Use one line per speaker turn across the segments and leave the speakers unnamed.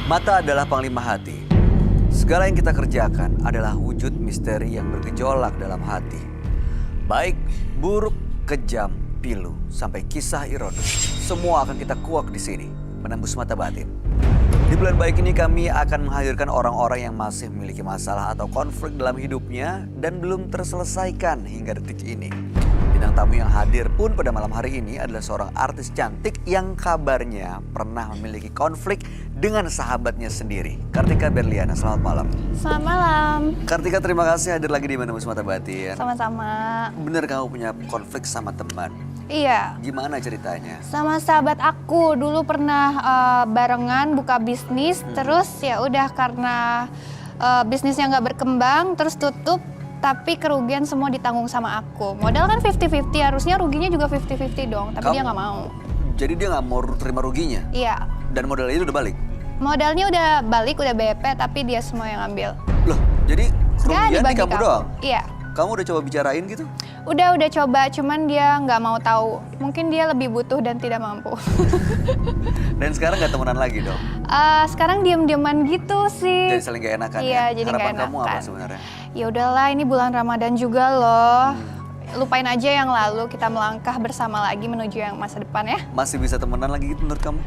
Mata adalah panglima hati. Segala yang kita kerjakan adalah wujud misteri yang bergejolak dalam hati. Baik, buruk, kejam, pilu, sampai kisah ironis. Semua akan kita kuak di sini, menembus mata batin. Di bulan baik ini kami akan menghadirkan orang-orang yang masih memiliki masalah atau konflik dalam hidupnya dan belum terselesaikan hingga detik ini. Bintang tamu yang hadir pun pada malam hari ini adalah seorang artis cantik yang kabarnya pernah memiliki konflik dengan sahabatnya sendiri. Kartika Berliana, selamat malam.
Selamat malam.
Kartika, terima kasih hadir lagi di Menembus Mata Batin.
Sama-sama.
Bener kamu punya konflik sama teman?
Iya.
Gimana ceritanya?
Sama sahabat aku dulu pernah barengan buka bisnis, terus ya udah karena bisnisnya nggak berkembang, terus tutup. Tapi kerugian semua ditanggung sama aku. Modal kan 50-50, harusnya ruginya juga 50-50 dong. Tapi dia nggak mau.
Jadi dia nggak mau terima ruginya?
Iya.
Dan modalnya itu udah balik?
Modalnya udah balik, udah BP, tapi dia semua yang ambil.
Loh, jadi kerugian di kamu doang?
Iya.
Kamu udah coba bicarain gitu?
Udah coba, cuman dia nggak mau tahu. Mungkin dia lebih butuh dan tidak mampu.
Dan sekarang nggak temenan lagi dong?
Sekarang diem-dieman gitu sih.
Jadi saling gak enakan
iya,
ya?
Jadi
Harapan
gak
kamu
enakan.
apa sebenarnya?
Ya udahlah, ini bulan Ramadan juga loh. Lupain aja yang lalu, kita melangkah bersama lagi menuju yang masa depan ya.
Masih bisa temenan lagi gitu menurut kamu?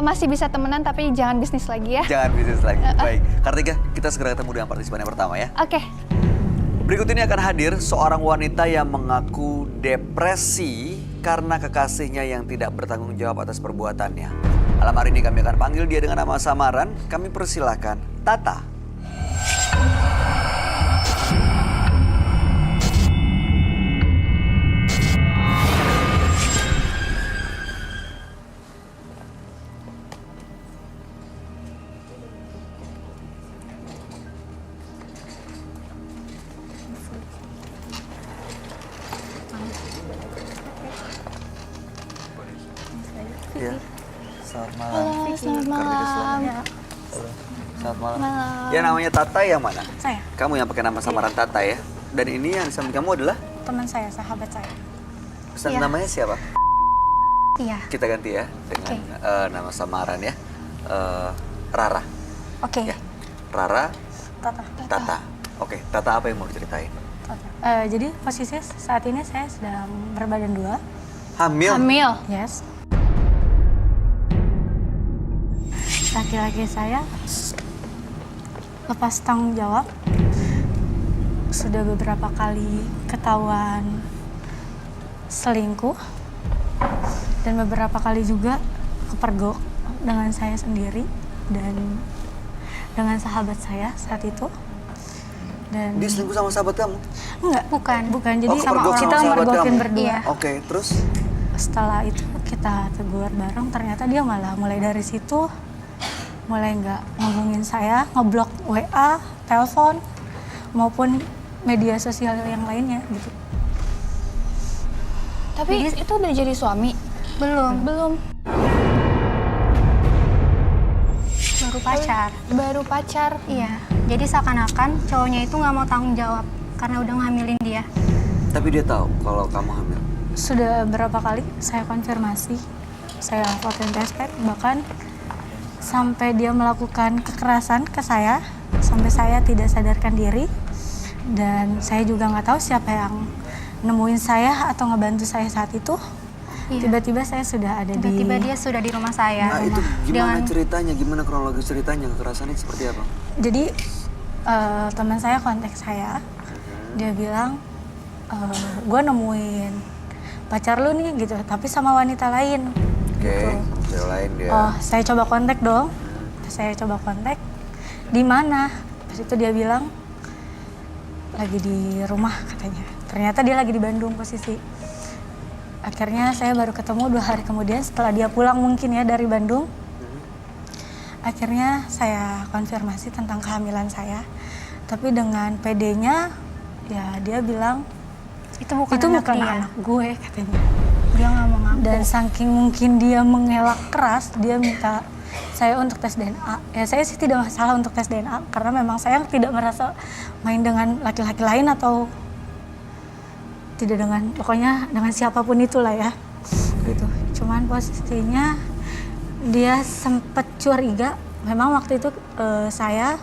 Masih bisa temenan tapi jangan bisnis lagi ya.
Jangan bisnis lagi, baik. Kartika, kita segera ketemu dengan partisipan yang pertama ya.
Oke.
Berikut ini akan hadir seorang wanita yang mengaku depresi karena kekasihnya yang tidak bertanggung jawab atas perbuatannya. Malam hari ini kami akan panggil dia dengan nama samaran. Kami persilahkan Tata. Ya, selamat malam.
Halo, selamat malam.
Selamat malam.
Malam.
Ya, namanya Tata yang mana?
Saya,
Kamu yang pakai nama samaran Tata ya. Dan ini yang di samping kamu adalah?
teman saya, sahabat saya.
Pesan
Iya.
namanya siapa?
Iya.
Kita ganti ya dengan
Oke.
nama samaran ya. Rara.
Oke.
Ya. Rara,
Tata.
Tata. Oke, Tata apa yang mau diceritain?
Tata. Jadi posisi saat ini saya sedang berbadan 2.
Hamil?
Hamil.
Yes. Laki-laki saya lepas tanggung jawab. Sudah beberapa kali ketahuan selingkuh. Dan beberapa kali juga kepergok dengan saya sendiri dan dengan sahabat saya saat itu. Dan
Dia selingkuh sama sahabat kamu?
enggak, bukan. Jadi
kepergok
kita
sama sahabat
mergokin
kamu?
berdua.
Iya.
Oke, terus?
Setelah itu kita tegur bareng, ternyata dia malah mulai dari situ mulai nggak ngomongin saya, ngeblok WA, telepon, maupun media sosial yang lainnya gitu.
Tapi itu udah jadi suami? Belum.
Baru pacar.
Baru pacar.
Iya. Jadi seakan-akan cowoknya itu nggak mau tanggung jawab karena udah ngehamilin dia.
Tapi dia tahu kalau kamu hamil?
Sudah berapa kali saya konfirmasi, saya fotoin tespek, bahkan sampai dia melakukan kekerasan ke saya, sampai saya tidak sadarkan diri. Dan saya juga nggak tahu siapa yang nemuin saya atau ngebantu saya saat itu.
Iya.
Tiba-tiba saya sudah ada
Tiba-tiba dia sudah di rumah saya.
Nah, itu gimana
Dengan-
ceritanya? Gimana kronologi ceritanya? Kekerasannya seperti apa?
Jadi teman saya kontak saya, dia bilang, gue nemuin pacar lu nih gitu, tapi sama wanita lain.
Oke,
Gitu.
cewek lain dia.
Oh, saya coba kontak dong. Saya coba kontak. Di mana? Pas itu dia bilang lagi di rumah katanya. Ternyata dia lagi di Bandung posisi. Akhirnya saya baru ketemu 2 hari kemudian setelah dia pulang mungkin ya dari Bandung. Akhirnya saya konfirmasi tentang kehamilan saya. Tapi dengan PD-nya ya dia bilang
Itu bukan
itu
anak
bukan
dia.
anak gue katanya.
Dia nggak mau ngaku.
Dan saking mungkin dia mengelak keras, dia minta saya untuk tes DNA. Ya saya sih tidak masalah untuk tes DNA karena memang saya tidak merasa main dengan laki-laki lain atau tidak dengan, pokoknya dengan siapapun itulah ya. Gitu. Cuman posisinya dia sempet curiga memang waktu itu saya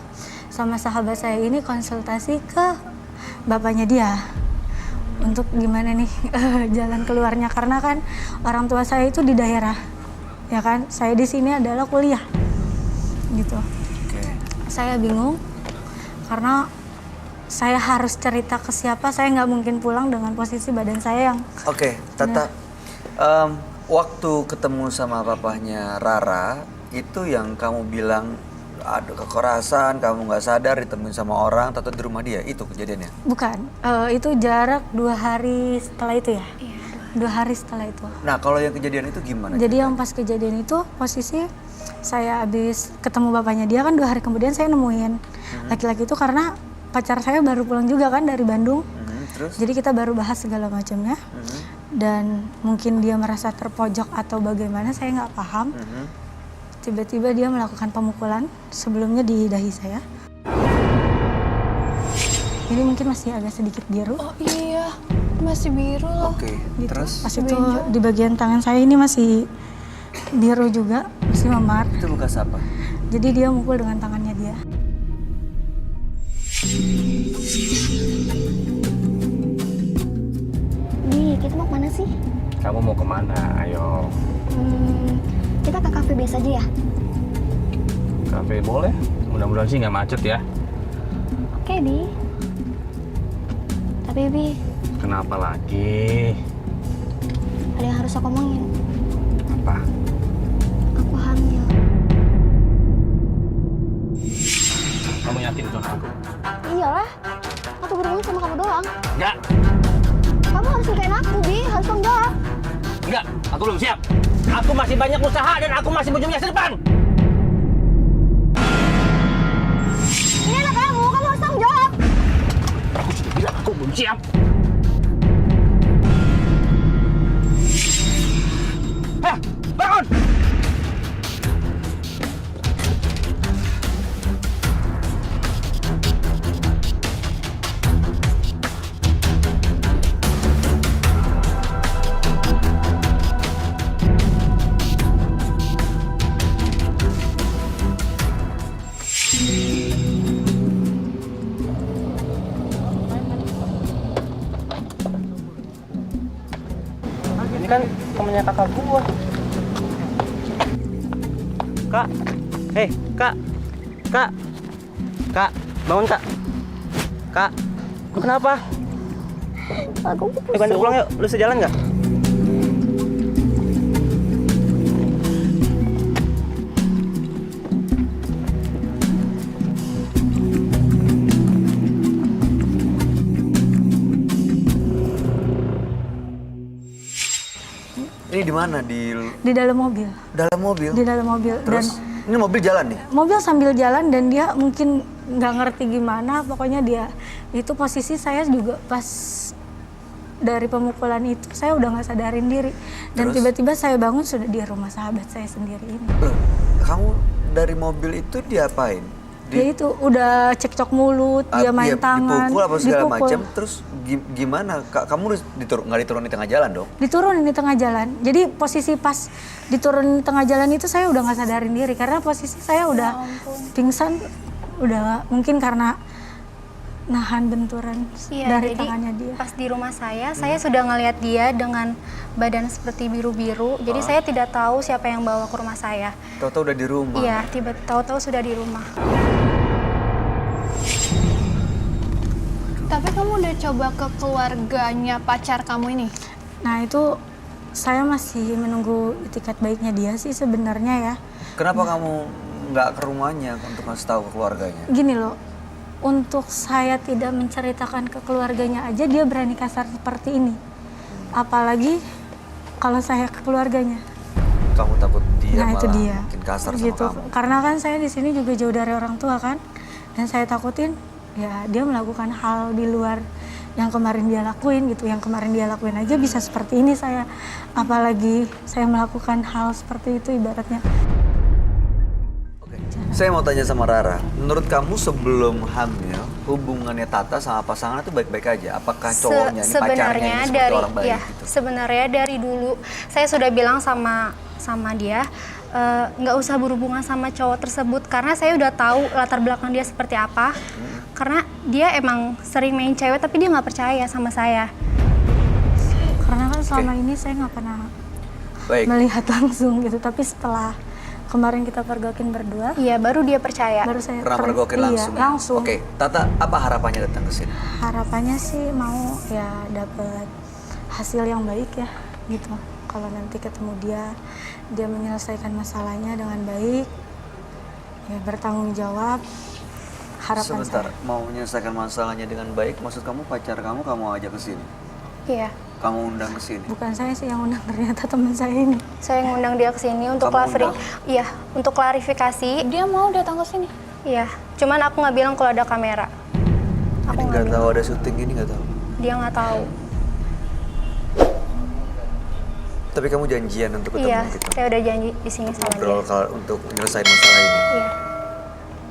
sama sahabat saya ini konsultasi ke bapaknya dia untuk gimana nih jalan keluarnya, karena kan orang tua saya itu di daerah, ya kan, saya di sini adalah kuliah, gitu. Saya bingung karena saya harus cerita ke siapa, saya nggak mungkin pulang dengan posisi badan saya yang.
Oke, Tata, waktu ketemu sama papahnya Rara itu yang kamu bilang ada kekerasan, kamu nggak sadar ditemuin sama orang, atau di rumah dia, itu kejadiannya?
Bukan, itu jarak 2 hari setelah itu ya. Iya, 2 hari setelah itu.
Nah, kalau yang kejadian itu gimana?
Jadi yang pas kejadian itu posisi saya habis ketemu bapaknya dia kan 2 hari kemudian saya nemuin laki-laki itu karena pacar saya baru pulang juga kan dari Bandung.
Terus?
Jadi kita baru bahas segala macamnya. Dan mungkin dia merasa terpojok atau bagaimana, saya nggak paham. Tiba-tiba dia melakukan pemukulan sebelumnya di dahi saya. Ini mungkin masih agak sedikit biru.
Oh iya, masih biru loh.
Oke,
Gitu.
terus?
Pas itu di bagian tangan saya ini masih biru juga, masih memar.
Itu bekas apa?
Jadi dia mukul dengan tangannya dia.
Di, kita mau kemana sih?
Kamu mau kemana? Ayo.
Kita ke kafe biasa aja ya?
Kafe boleh. Mudah-mudahan sih nggak macet ya.
Oke, Bi. Tapi, Bi,
Kenapa lagi?
ada yang harus aku omongin.
Apa?
Aku hamil.
Kamu yakin itu anak aku?
Iyalah, aku berhubungan sama kamu doang.
Enggak.
Kamu harus nikahin aku, Bi. Harus tanggung jawab.
Enggak. Aku belum siap. Aku masih banyak usaha dan aku masih berjuang masa depan.
Ini anak kamu harus tanggung jawab.
Aku sudah bilang aku belum siap. Hah, bangun! Ini kan temennya kakak gua. Kak, kak, kak, bangun kak, kak, lu kenapa?
Aku
Bantu pulang yuk, lu sejalan nggak?
Ini di mana? Di
Di dalam mobil.
dalam mobil?
Di dalam mobil.
Terus? Ini mobil jalan nih?
Mobil sambil jalan dan dia mungkin nggak ngerti gimana, pokoknya dia itu posisi saya juga pas dari pemukulan itu saya udah nggak sadarin diri dan
Terus?
tiba-tiba saya bangun sudah di rumah sahabat saya sendiri ini.
Loh, kamu dari mobil itu diapain?
Dia itu udah cekcok mulut, dia main tangan,
Dipukul apa segala
dipukul.
macam, terus gimana? Kamu nggak diturun di tengah jalan dong?
Diturunin di tengah jalan. Jadi posisi pas diturunin di tengah jalan itu saya udah nggak sadarin diri karena posisi saya udah pingsan, udah mungkin karena nahan benturan
Iya,
dari
jadi
tangannya dia.
pas di rumah saya sudah ngelihat dia dengan badan seperti biru-biru. Jadi saya tidak tahu siapa yang bawa ke rumah saya.
Tahu-tahu udah di rumah.
Iya, tahu-tahu sudah di rumah.
Tapi kamu udah coba ke keluarganya pacar kamu ini?
Nah itu saya masih menunggu itikat baiknya dia sih sebenarnya ya.
Kenapa kamu nggak ke rumahnya untuk ngasih tahu ke keluarganya?
Gini loh, untuk saya tidak menceritakan ke keluarganya aja dia berani kasar seperti ini. Apalagi kalau saya ke keluarganya.
Kamu takut dia
Nah
malah
itu dia.
bikin kasar
gitu.
sama kamu?
Karena kan saya di sini juga jauh dari orang tua kan. Dan saya takutin ya dia melakukan hal di luar yang kemarin dia lakuin gitu. Yang kemarin dia lakuin aja bisa seperti ini saya. Apalagi saya melakukan hal seperti itu ibaratnya.
Saya mau tanya sama Rara, menurut kamu sebelum hamil, hubungannya Tata sama pasangan itu baik-baik aja? Apakah cowoknya ini pacarnya ini seperti orang baik gitu?
Sebenarnya dari dulu saya sudah bilang sama dia nggak usah berhubungan sama cowok tersebut karena saya udah tahu latar belakang dia seperti apa. Karena dia emang sering main cewek tapi dia nggak percaya sama saya.
Karena kan selama ini saya nggak pernah
Baik.
melihat langsung gitu, tapi setelah kemarin kita pergokin berdua,
Iya, baru dia percaya.
baru saya
Pernah mergokin langsung.
Iya, langsung.
Oke, Tata, apa harapannya datang ke sini?
Harapannya sih mau ya dapet hasil yang baik ya gitu. Kalau nanti ketemu dia menyelesaikan masalahnya dengan baik, ya bertanggung jawab. Harapan
Sebentar,
saya.
mau menyelesaikan masalahnya dengan baik, maksud kamu pacar kamu ajak ke sini?
Iya.
Kamu undang ke sini?
Bukan saya sih yang undang, ternyata teman saya ini.
Saya ngundang dia ke sini untuk
Kamu undang?
Iya, untuk klarifikasi.
Dia mau datang ke sini.
Iya, cuman aku nggak bilang kalau ada kamera. Aku
Ini
nggak
nggak tahu
bilang.
ada syuting ini, nggak tahu.
Dia nggak tahu.
Tapi kamu janjian untuk ketemu
Iya,
gitu?
saya udah janji di sini sama dia.
Ngobrol untuk menyelesaikan masalah ini?
Iya.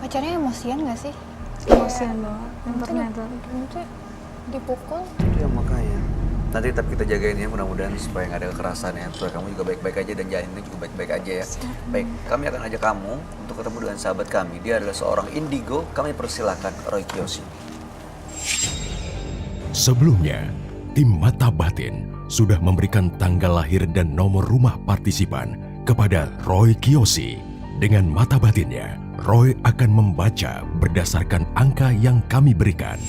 Pacarnya emosian nggak sih?
Emosian banget. Yang pernah itu.
Nanti dipukul.
Ya makanya. Nanti tetap kita jagain ya, mudah-mudahan supaya nggak ada kekerasan ya. Supaya kamu juga baik-baik aja dan jalaninnya juga baik-baik aja ya. Baik, kami akan ajak kamu untuk ketemu dengan sahabat kami. Dia adalah seorang indigo, kami persilakan Roy Kiyoshi.
Sebelumnya, tim Mata Batin sudah memberikan tanggal lahir dan nomor rumah partisipan kepada Roy Kiyoshi. Dengan mata batinnya, Roy akan membaca berdasarkan angka yang kami berikan.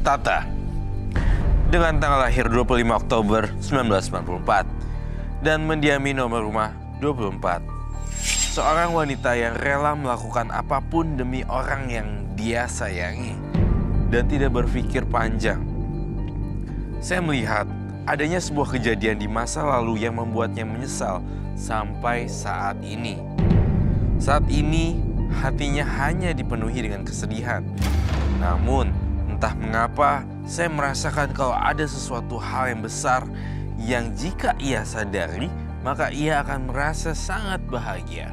Tata, dengan tanggal lahir 25 Oktober 1994 dan mendiami nomor rumah 24. Seorang wanita yang rela melakukan apapun demi orang yang dia sayangi dan tidak berpikir panjang. Saya melihat adanya sebuah kejadian di masa lalu yang membuatnya menyesal sampai saat ini. Saat ini hatinya hanya dipenuhi dengan kesedihan. Namun entah mengapa saya merasakan kalau ada sesuatu hal yang besar yang jika ia sadari maka ia akan merasa sangat bahagia.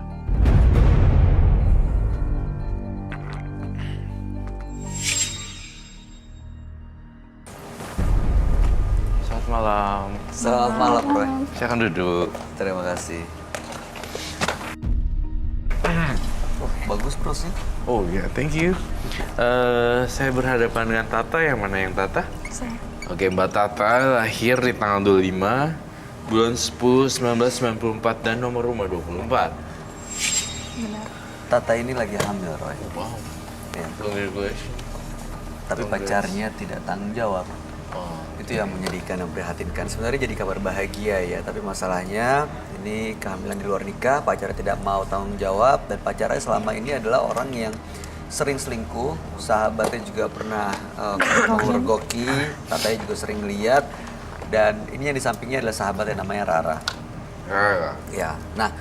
Selamat malam.
Selamat malam, Roy.
Silakan duduk.
Terima kasih. Oh, bagus prosnya.
Oh ya, thank you. Saya berhadapan dengan Tata, yang mana yang Tata?
Saya.
Oke, Mbak Tata lahir di tanggal 25 bulan 10 1994 dan nomor rumah 24.
Benar.
Tata ini lagi hamil, Roy.
Wow,
Ya.
congratulations.
Tapi pacarnya tidak tanggung jawab.
Oh,
Itu yang menyedihkan dan memprihatinkan. Sebenarnya jadi kabar bahagia ya, tapi masalahnya ini kehamilan di luar nikah, pacarnya tidak mau tanggung jawab, dan pacarnya selama ini adalah orang yang sering selingkuh. Sahabatnya juga pernah mergoki, Tatanya juga sering lihat, dan ini yang di sampingnya adalah sahabat yang namanya Rara.
ya.
Ya, nah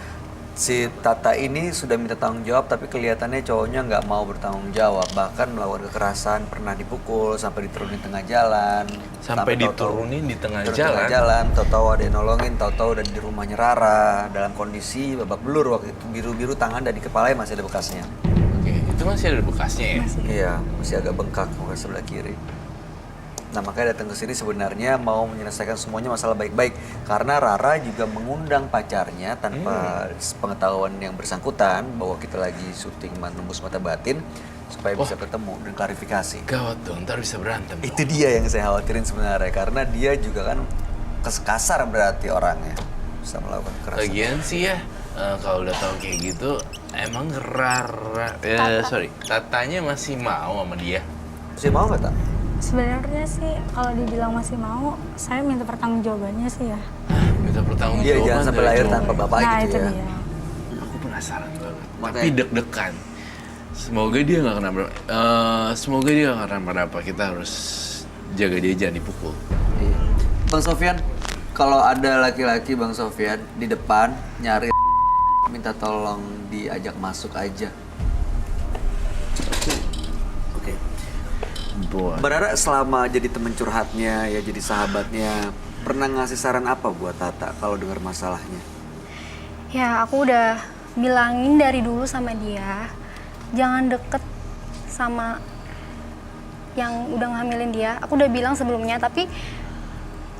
si Tata ini sudah minta tanggung jawab, tapi kelihatannya cowoknya nggak mau bertanggung jawab, bahkan melakukan kekerasan, pernah dipukul sampai diturunin tengah jalan.
Sampai
tahu-tahu
diturunin di tengah
turun
jalan.
tengah jalan, tahu-tahu ada yang nolongin, tahu-tahu udah di rumahnya Rara dalam kondisi babak belur waktu itu, biru-biru tangan dan di kepalanya masih ada bekasnya.
Oke, itu masih ada bekasnya ya?
Iya, masih agak bengkak muka sebelah kiri. Nah, makanya datang ke sini sebenarnya mau menyelesaikan semuanya masalah baik-baik, karena Rara juga mengundang pacarnya tanpa pengetahuan yang bersangkutan bahwa kita lagi syuting Nembus Mata Batin supaya bisa ketemu dan klarifikasi.
Gawat dong, ntar bisa berantem.
Itu dia yang saya khawatirin sebenarnya, karena dia juga kan kasar berarti orangnya, bisa melakukan kekerasan.
Lagian sih ya, kalau udah tahu kayak gitu, emang Tatanya masih mau sama dia?
Masih mau nggak, Tak?
Sebenarnya sih kalau dibilang masih mau, saya minta pertanggungjawabannya sih ya.
Minta pertanggung
Iya,
jawaban
jangan sampai
dari
lahir
cowok.
tanpa bapak
Nah
gitu
itu
ya.
dia.
Aku penasaran banget,
Makanya.
tapi deg-degan. Semoga dia nggak kenapa-napa. Kita harus jaga dia, jangan dipukul.
Iya. Bang Sofyan, kalau ada laki-laki Bang Sofyan di depan nyari minta tolong diajak masuk aja. Oke.
Buat
Mbak Rara selama jadi teman curhatnya, ya jadi sahabatnya, pernah ngasih saran apa buat Tata kalau dengar masalahnya?
Ya, aku udah bilangin dari dulu sama dia, jangan deket sama yang udah ngehamilin dia. Aku udah bilang sebelumnya, tapi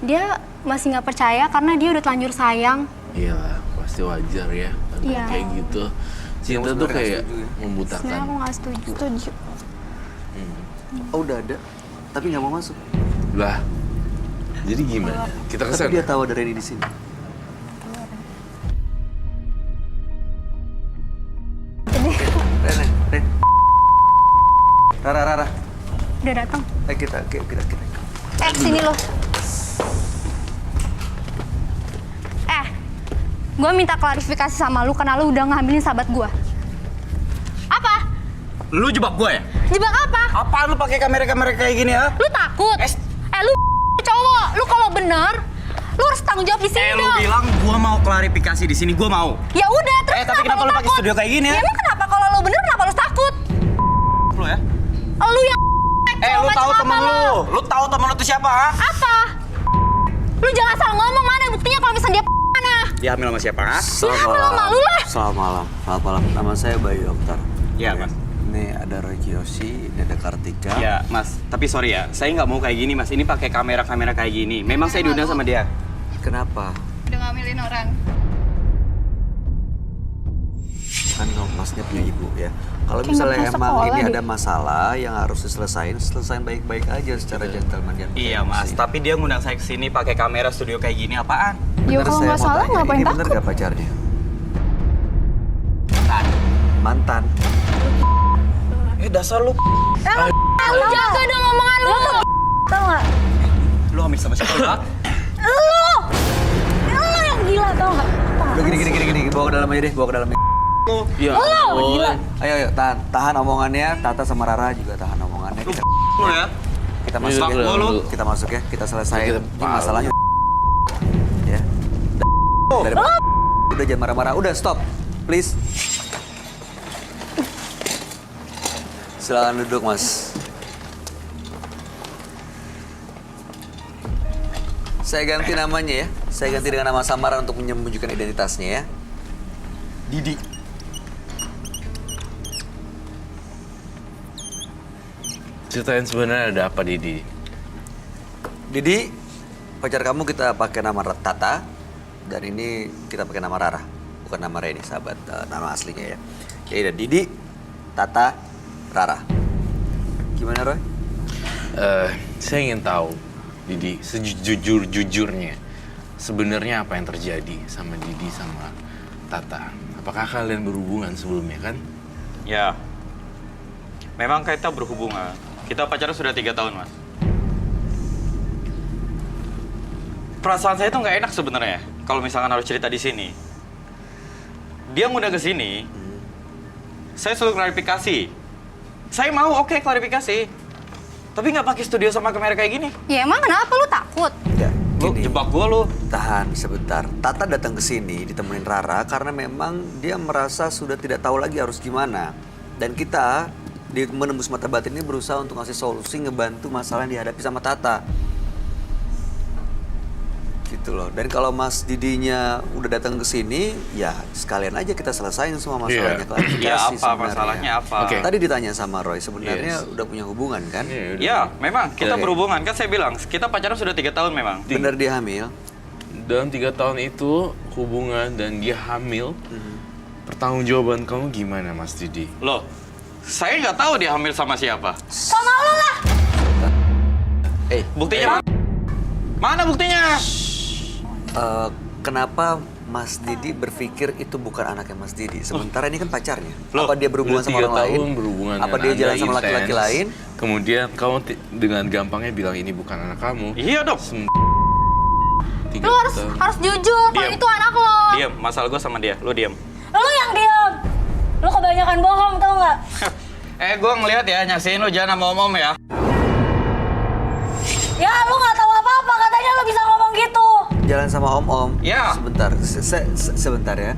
dia masih nggak percaya karena dia udah telanjur sayang.
Iya, pasti wajar ya.
Iya.
Kayak gitu. Cinta tuh kayak
Sebenarnya
membutakan.
aku nggak setuju.
Oh, udah ada, tapi nggak mau masuk.
Lah, jadi gimana? Kita
Tapi
kesana.
dia tahu ada Reni di sini. Ren. Rara.
Udah datang.
Kita.
Sini lo. Gue minta klarifikasi sama lu karena lu udah ngehamilin sahabat gue. Apa?
Lu jebak gue ya?
Jebak apa?
Apaan lu pakai kamera-kamera kayak gini ya?
Lu takut? Lu cowok, lu kalau bener, lu harus tanggung jawab di sini
Lu
dong.
bilang gua mau klarifikasi di sini, gua mau.
Ya udah, terus
tapi kenapa lu pakai
takut?
studio kayak gini ya?
Emang kenapa kalau lu bener kenapa lu takut?
Lu ya?
Lu yang
Lu
macam
tahu
apa
temen lu? Lu tahu temen lu tuh siapa, ha?
Apa? Lu jangan salah ngomong, mana buktinya kalau misalnya dia mana?
Dia hamil sama siapa, ha?
Selamat
malu lah.
Selamat malam. Nama saya Bayu Oktar.
Iya, Mas.
Ini ada Roy Kiyoshi, ini ada Kartika.
Ya, Mas. Tapi sorry ya, saya nggak mau kayak gini, Mas. Ini pakai kamera-kamera kayak gini. Memang saya diundang sama dia.
Kenapa?
Udah ngambilin orang.
Kan masnya punya ibu ya. Kalau
Kayak
misalnya
nggak pernah
emang
sekolah
ini
deh.
ada masalah yang harus diselesain baik-baik aja secara gentleman dan
Iya, Mas. Tapi dia ngundang saya ke sini pakai kamera studio kayak gini apaan?
Ya kalau nggak salah ngapain
ini bener
takut?
gak pacarnya? Mantan.
Dasar lu.
Lu jaga dong omongan lu. Tahu nggak?
Lu hamil sama siapa?
Lu yang gila tau nggak?
Udah gini, bawa ke dalam aja deh, bawa ke dalam.
Ya,
Gila.
Ayo, tahan omongannya. Tata sama Rara juga tahan omongannya.
Lu ya?
Kita masuk
Iya,
ya.
lu.
Kita masuk ya. Kita selesai.
Kita
Ini masalahnya. Ya. Udah jangan marah-marah. Udah stop. Please. Silakan duduk, Mas. Saya ganti namanya ya. Saya ganti dengan nama samaran untuk menyembunyikan identitasnya ya. Didi.
ceritain sebenarnya ada apa, Didi?
Didi, pacar kamu kita pakai nama Tata, dan ini kita pakai nama Rara, bukan nama Reni, sahabat, nama aslinya ya. Ya udah, Didi, Tata, Rara. Gimana, Roy?
Saya ingin tahu, Didi, sejujur-jujurnya, sebenarnya apa yang terjadi sama Didi sama Tata? Apakah kalian berhubungan sebelumnya, kan?
Ya, memang kita berhubungan. Kita pacaran sudah 3 tahun, Mas. Perasaan saya tuh nggak enak sebenarnya kalau misalkan harus cerita di sini. Dia ngundang ke sini, saya suruh klarifikasi. Saya mau, oke, klarifikasi. Tapi nggak pakai studio sama kamera kayak gini.
Ya emang kenapa lu takut?
Ya,
Lu
gini.
jebak gua lu.
Tahan sebentar. Tata datang ke sini ditemenin Rara karena memang dia merasa sudah tidak tahu lagi harus gimana. Dan kita di menembus mata batin ini berusaha untuk ngasih solusi, ngebantu masalah yang dihadapi sama Tata. Gitu loh. Dan kalau Mas Didinya udah datang ke sini, ya sekalian aja kita selesain semua masalahnya.
Iya.
Klarifikasi
Ya apa
sebenarnya.
masalahnya apa?
Oke.
Tadi ditanya sama Roy, sebenarnya
Yes.
udah punya hubungan kan?
Iya, udah.
Ya, memang kita
Oke.
berhubungan. Kan saya bilang, kita pacaran sudah 3 tahun memang.
Bener dia hamil?
Dalam 3 tahun itu hubungan dan dia hamil. Pertanggungjawaban kamu gimana, Mas Didi?
Loh, saya nggak tahu dia hamil sama siapa.
Sama lu lah.
Buktinya mana buktinya?
Kenapa Mas Didi berpikir itu bukan anaknya Mas Didi? Sementara ini kan pacarnya.
Loh,
Apa dia berhubungan
Udah
sama
3
orang lain?
tahun berhubungan
Apa
dengan
dia jalan
Anda
sama laki-laki
intens.
lain?
Kemudian kamu dengan gampangnya bilang ini bukan anak kamu.
Iya dong.
3
Lu harus jujur kalau
Diam.
itu anak lo.
Diam, masalah gue sama dia. Lu diam.
Lu yang diam. Lu kebanyakan bohong, tau nggak?
Gue ngeliat ya, nyaksiin lu jangan sama om-om ya.
Ya, lu nggak tahu apa-apa. Katanya lu bisa ngomong gitu.
Jalan sama om-om.
Ya.
Sebentar, sebentar ya.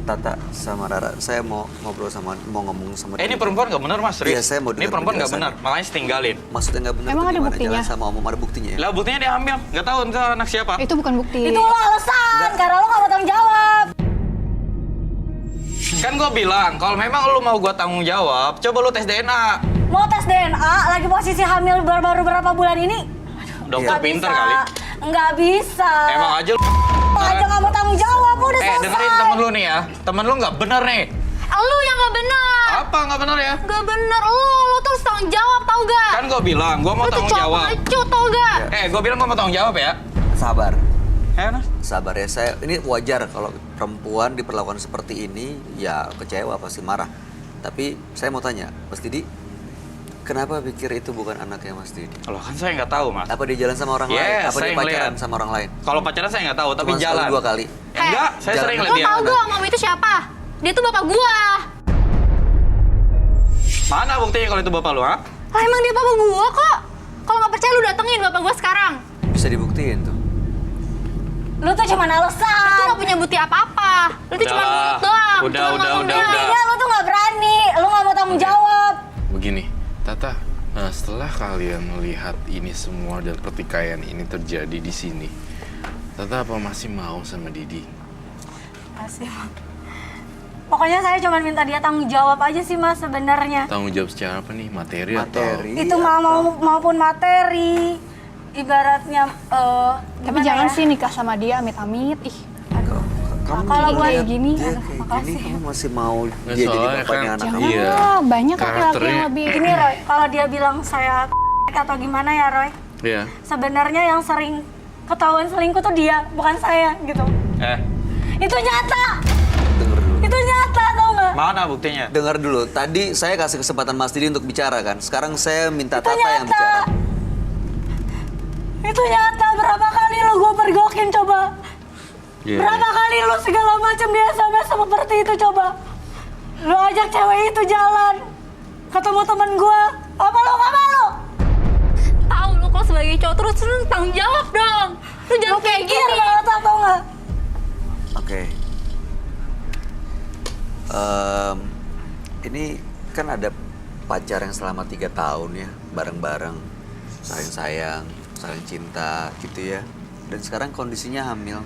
Tata sama Rara, saya mau ngobrol sama, mau ngomong sama
Ini
dia.
perempuan nggak benar, Mas.
Iya, saya mau
Ini
dengar
perempuan nggak benar,
penjelasannya.
makanya tinggalin.
Maksudnya nggak benar
Emang
tuh
ada
gimana?
buktinya?
Jalan sama om-om, ada buktinya ya?
Lah buktinya dia hamil, nggak tahu itu anak siapa.
Itu bukan bukti.
Itu lo alasan, karena lu nggak mau tanggung jawab.
Kan gue bilang, kalau memang lu mau gue tanggung jawab, coba lu tes DNA.
Mau tes DNA, lagi posisi hamil baru berapa bulan ini?
Dokter
Nggak
pinter
bisa.
kali.
Nggak bisa.
Emang aja lu.
Aja nggak mau tanggung jawab, udah selesai.
Dengerin temen lu nih ya. Temen lu nggak bener nih.
Lu yang nggak benar.
Apa nggak bener ya?
Nggak benar. Lu tuh harus tanggung jawab, tau gak?
Kan gue bilang, gue mau
Lu tuh
tanggung
cowok
jawab.
pengecut, tau gak?
Gue bilang gue mau tanggung jawab ya.
Sabar.
Nah.
Sabar ya, ini wajar kalau perempuan diperlakukan seperti ini, ya kecewa pasti marah. Tapi saya mau tanya, Mas Didi, kenapa pikir itu bukan anaknya Mas Didi?
Kalau kan saya nggak tahu, Mas.
Apa dia jalan sama orang
Yes,
lain? Apa
saya
dia pacaran
ngeliat.
sama orang lain?
Kalau pacaran saya nggak tahu, tapi
Cuma
jalan.
sekali 2 kali.
Enggak, saya
Jalan.
sering
Lu
lihat dia.
tau gak Om itu siapa? Dia tuh bapak gua.
Mana buktinya kalau itu bapak lu, ha?
Lah emang dia bapak gua kok. Kalau nggak percaya lu datengin bapak gua sekarang.
Bisa dibuktiin tuh.
Lu tuh cuma
Lu tuh
alasan.
nggak punya bukti apa-apa. Lu tuh cuma
Udah.
mulut doang.
Udah.
Iya, lu tuh nggak berani. Lu nggak mau tanggung jawab.
Begini, Tata, setelah kalian melihat ini semua dan pertikaian ini terjadi di sini, Tata apa masih mau sama Didi?
Masih. Pokoknya saya cuma minta dia tanggung jawab aja sih Mas sebenarnya.
Tanggung jawab secara apa nih? Materi.
Materi.
Itu maupun materi. Ibaratnya
Tapi
gimana
jangan
ya?
sih nikah sama dia, amit-amit. Ih.
Kamu
Kalau buat
kayak gini,
dia
aduh,
kayak
makasih.
gini, kamu masih mau
Nggak,
dia jadi
soalnya
bapaknya
kan-
anak
Jangan
kamu?
Iya.
lah, banyak laki-laki yang
Karakternya-
lebih.
Gini Roy, kalau dia bilang saya atau gimana ya Roy?
Iya.
Sebenarnya yang sering ketahuan selingkuh tuh dia, bukan saya gitu. Itu nyata.
Dengar dulu.
Itu nyata tau nggak?
Mana buktinya?
Dengar dulu. Tadi saya kasih kesempatan Mas Didi untuk bicara kan. Sekarang saya minta
Itu
Tata yang
nyata.
bicara.
Itu nyata. Berapa kali lu gue pergokin coba?
Iya.
Berapa kali lu segala macam di SMS seperti itu coba? Lu ajak cewek itu jalan, ketemu temen gue. Apa lu gak malu?
Tahu lu kalau sebagai cowok terus lu tanggung jawab dong. Lu jangan kayak
Pikir
gini.
banget tau nggak?
Oke. Ini kan ada pacar yang selama 3 tahun ya, bareng-bareng, saling sayang, saling cinta gitu ya. Dan sekarang kondisinya hamil.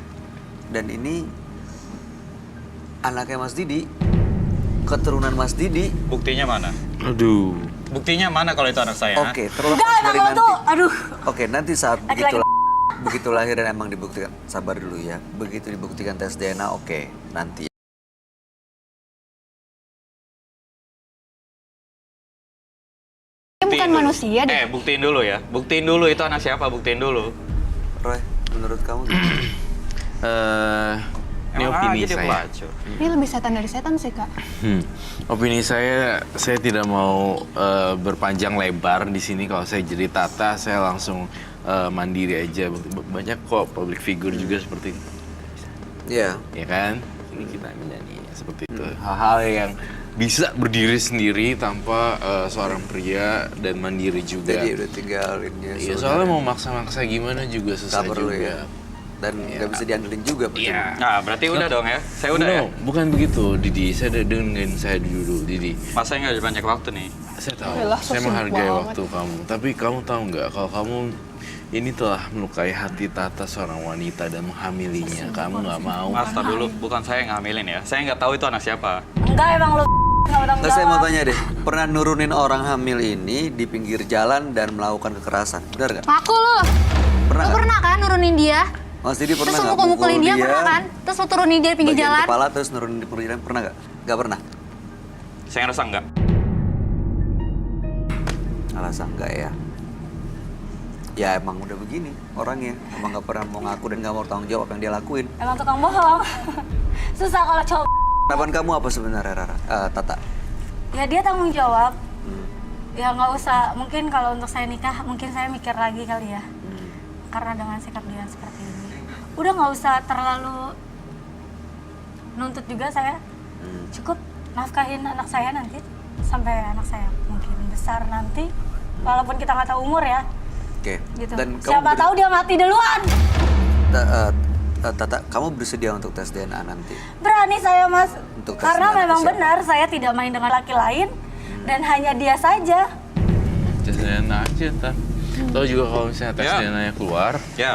Dan ini anaknya Mas Didi, keturunan Mas Didi.
Buktinya mana?
Aduh.
Buktinya mana kalau itu anak saya? ha?
Oke, terlepas
Enggak, emang
dari
lo
nanti.
tuh, aduh.
Oke, nanti saat
Laki-laki.
begitu lahir dan emang dibuktikan, sabar dulu ya. Begitu dibuktikan tes DNA, oke, nanti.
Dia bukan
dulu.
manusia deh.
Buktiin dulu ya. Buktiin dulu itu anak siapa, buktiin dulu.
Roy, menurut kamu gimana?
Ini
Emang
opini
aja dia
saya.
pelacur.
Ini lebih setan dari setan sih, Kak.
Opini saya tidak mau berpanjang lebar di sini. Kalau saya jadi Tata, saya langsung mandiri aja. Banyak kok public figure juga seperti itu.
Iya.
Ya kan? Ini kita menyanyi seperti itu. Hal-hal yang bisa berdiri sendiri tanpa seorang pria dan mandiri juga.
Jadi udah tinggalin dia.
Iya, soalnya mau maksa-maksa gimana juga susah
Sabar
juga.
lu ya. Dan nggak bisa diandelin juga.
Iya.
Nah, berarti udah dong ya. Saya udah ya.
Bukan begitu, Didi. Saya dengerin saya dulu, Didi.
Mas saya nggak ada banyak waktu nih.
Saya tahu,
Yalah, so
saya
sibuk
menghargai
banget.
waktu kamu. Tapi kamu tahu nggak kalau kamu ini telah melukai hati Tata seorang wanita dan menghamilinya. Kamu nggak mau.
Mas, tar dulu. Bukan saya yang ngamilin ya. Saya nggak tahu itu anak siapa.
Enggak, emang lu nggak mau tanggung
Nggak, saya mau
jawab.
tanya deh. Pernah nurunin orang hamil ini di pinggir jalan dan melakukan kekerasan? Benar nggak?
Ngaku lu.
Pernah
Lu
nggak?
pernah kan nurunin dia?
Mas Didi pernah
Terus
nggak
lu mukulin dia, pernah kan? Terus lu turunin dia di pinggir
bagian
jalan?
kepala terus nurunin di pinggir jalan? Pernah nggak? Nggak pernah.
Saya ngerasa nggak.
Alasan nggak ya? Ya emang udah begini orangnya. Emang nggak pernah mau ngaku dan nggak mau tanggung jawab apa yang dia lakuin.
Emang tukang bohong. Susah kalau cowok.
Harapan kamu apa sebenarnya, Rara? Tata?
Ya dia tanggung jawab.
Hmm.
Ya nggak usah. Mungkin kalau untuk saya nikah, mungkin saya mikir lagi kali ya. Karena dengan sikap dia seperti ini. Udah nggak usah terlalu nuntut juga saya. Cukup nafkahin anak saya nanti. Sampai anak saya mungkin besar nanti. Walaupun kita nggak tahu umur ya.
Oke.
Gitu.
Dan kamu
Siapa tahu dia mati duluan.
Tata, kamu bersedia untuk tes DNA nanti?
Berani saya mas.
Untuk tes
Karena
DNA
memang
siapa?
benar saya tidak main dengan laki lain. Dan hanya dia saja.
Tes DNA aja, Tan. Tahu juga kalau misalnya tes
Ya.
DNA-nya keluar.
Ya.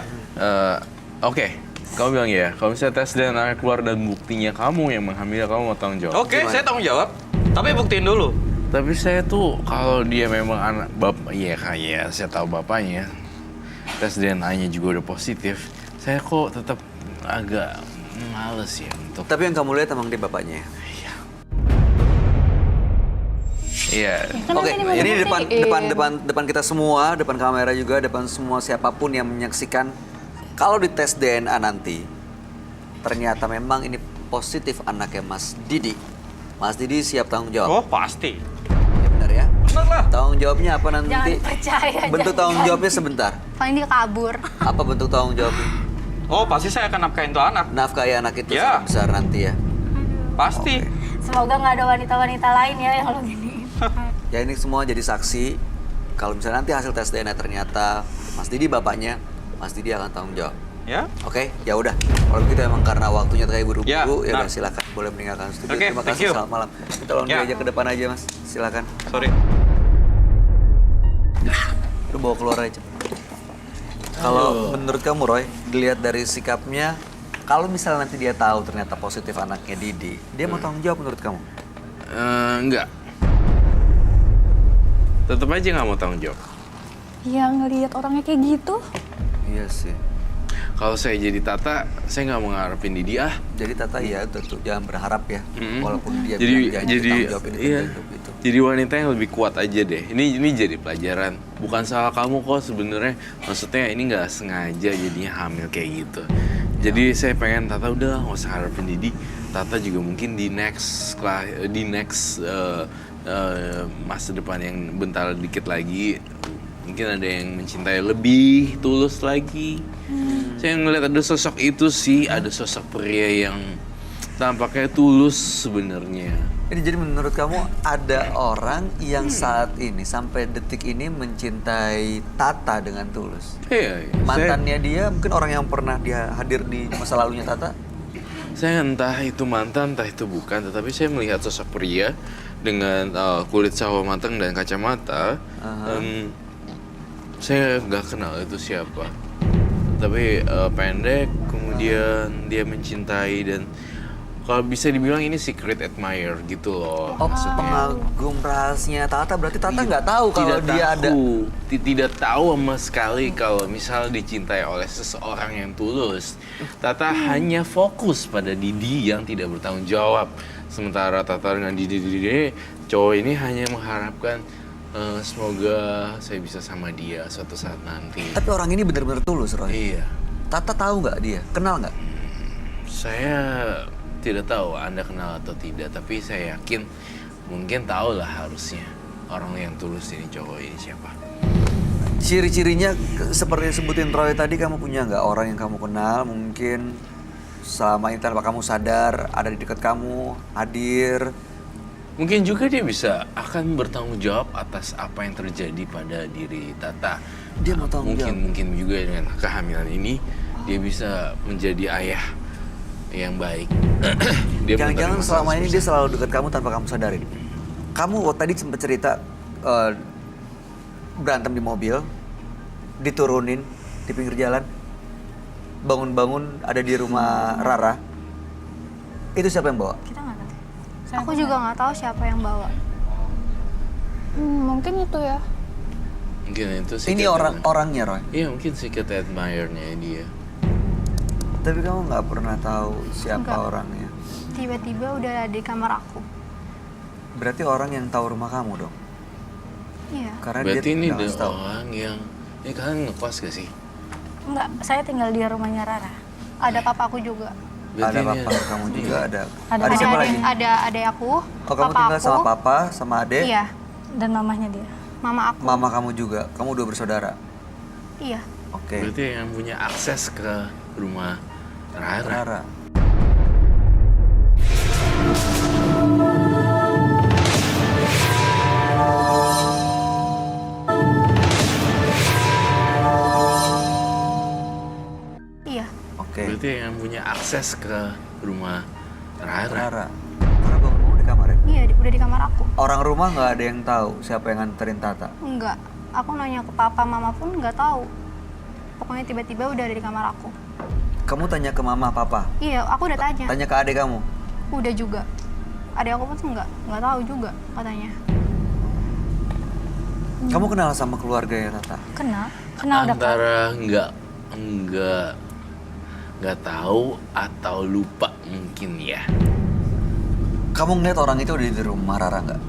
Oke. Kamu bilang ya, kalau misalnya tes DNA keluar dan buktinya kamu yang menghamili, kamu mau tanggung jawab.
Oke,
Gimana?
saya tanggung jawab. Tapi buktiin dulu.
Tapi saya tuh kalau dia memang anak bapak, iya kayak saya tahu bapaknya, tes DNA-nya juga udah positif. Saya kok tetap agak males ya untuk.
Tapi yang kamu lihat emang dia bapaknya.
Iya.
Oke, ini depan kita semua, depan kamera juga, depan semua siapapun yang menyaksikan. Kalau di tes DNA nanti, ternyata memang ini positif anaknya Mas Didi. Mas Didi siap tanggung jawab.
Oh, pasti.
Ya benar ya?
Bener lah.
Tanggung jawabnya apa nanti?
Jangan percaya.
Bentuk tanggung jawabnya sebentar.
Paling dia kabur.
Apa bentuk tanggung jawabnya?
Oh, pasti saya akan nafkahin tuh anak.
Nafkahi anak itu
Ya.
sangat besar nanti ya.
Pasti.
Semoga nggak ada wanita-wanita lain ya yang lo gini.
Ya ini semua jadi saksi. Kalau misalnya nanti hasil tes DNA ternyata Mas Didi bapaknya, Mas Didi akan tanggung jawab.
Ya.
Oke, ya udah. Kalau begitu emang karena waktunya kayak buru-buru,
Ya,
ya udah
nah.
silakan boleh meninggalkan studio.
Oke,
Terima
thank
kasih.
you.
Selamat malam. Tolong
Ya.
diajak ke depan aja, Mas. Silakan.
Sorry.
Lu bawa keluar aja. Kalau menurut kamu, Roy, dilihat dari sikapnya, kalau misalnya nanti dia tahu ternyata positif anaknya Didi, dia mau tanggung jawab menurut kamu?
Enggak. Tetap aja nggak mau tanggung jawab.
Ya ngelihat orangnya kayak gitu.
Iya sih.
Kalau saya jadi Tata, saya nggak mau ngarepin Didi ah.
Jadi Tata ya tuh jangan berharap ya, walaupun dia
Jadi
bilang janji tanggung jawab ini
iya.
tanggung jawab itu.
Jadi wanita yang lebih kuat aja deh. Ini jadi pelajaran. Bukan salah kamu kok sebenarnya. Maksudnya ini nggak sengaja jadinya hamil kayak gitu. Jadi saya pengen Tata udah nggak usah harapin Didi. Tata juga mungkin di next masa depan yang bentar dikit lagi mungkin ada yang mencintai lebih tulus lagi. Saya ngeliat ada sosok itu sih, ada sosok pria yang tampaknya tulus sebenarnya.
Jadi menurut kamu ada orang yang saat ini sampai detik ini mencintai Tata dengan tulus?
Iya.
Mantannya dia mungkin orang yang pernah dia hadir di masa lalunya Tata?
Saya entah itu mantan, entah itu bukan, tetapi saya melihat sosok pria dengan kulit sawo matang dan kacamata. Saya nggak kenal itu siapa, tapi pendek, kemudian dia mencintai dan kalau bisa dibilang ini secret admirer gitu loh.
Oh,
maksudnya.
pengagum rahasia Tata, berarti Tata nggak tahu kalau dia ada.
Tidak tahu sama sekali kalau misal dicintai oleh seseorang yang tulus. Tata hanya fokus pada Didi yang tidak bertanggung jawab. Sementara Tata dengan Didi, cowok ini hanya mengharapkan semoga saya bisa sama dia suatu saat nanti.
Tapi orang ini benar-benar tulus, Roy.
Iya.
Tata tahu nggak dia? Kenal nggak?
Saya tidak tahu Anda kenal atau tidak, tapi saya yakin mungkin tahu lah harusnya orang yang tulus ini cowok ini siapa.
Ciri-cirinya seperti sebutin Roy tadi, kamu punya nggak orang yang kamu kenal mungkin selama ini tanpa kamu sadar ada di dekat kamu, hadir?
Mungkin juga dia bisa akan bertanggung jawab atas apa yang terjadi pada diri Tata.
Dia mau tanggung jawab?
Mungkin juga dengan kehamilan ini dia bisa menjadi ayah yang baik.
Jangan-jangan selama ini dia selalu dekat kamu tanpa kamu sadarin. Kamu tadi sempat cerita berantem di mobil, diturunin di pinggir jalan, bangun-bangun ada di rumah Rara. Itu siapa yang bawa?
Kita nggak tahu.
Aku juga nggak tahu siapa yang bawa.
Mungkin itu ya.
Mungkin itu
Ini orangnya, Roy.
Iya, mungkin secret admirer-nya dia.
Tapi kamu nggak pernah tahu siapa
Enggak.
orangnya.
Tiba-tiba udah ada di kamar aku.
Berarti orang yang tahu rumah kamu dong.
Iya.
Karena
Berarti
dia
ini
nggak
ada
tahu.
orang yang kalian ngekos gak sih?
Enggak, saya tinggal di rumahnya Rara.
Ada papaku juga.
Ada
Berarti
papa kamu juga ada.
Ada
Ada siapa lagi?
Ada adek aku.
Oh, kamu
papa
tinggal
aku.
sama papa, sama adek,
Iya.
Dan mamahnya dia.
Mama aku.
mama kamu juga. Kamu dua bersaudara.
Iya.
Oke.
Berarti yang punya akses ke rumah Rara.
Rara.
Iya.
Oke.
Berarti yang punya akses ke rumah Rara.
Rara. Karena bangun di kamar ya?
Iya, udah di kamar aku.
Orang rumah nggak ada yang tahu siapa yang nganterin Tata.
Enggak. Aku nanya ke papa, mama pun nggak tahu. Pokoknya tiba-tiba udah ada di kamar aku.
Kamu tanya ke mama, papa.
Iya, aku udah tanya.
Tanya ke adek kamu.
Udah juga. Adek aku pun nggak tahu juga katanya.
Kamu kenal sama keluarganya Tata?
Kenal dekat.
Antara nggak tahu atau lupa mungkin ya.
Kamu ngeliat orang itu di rumah Rara nggak?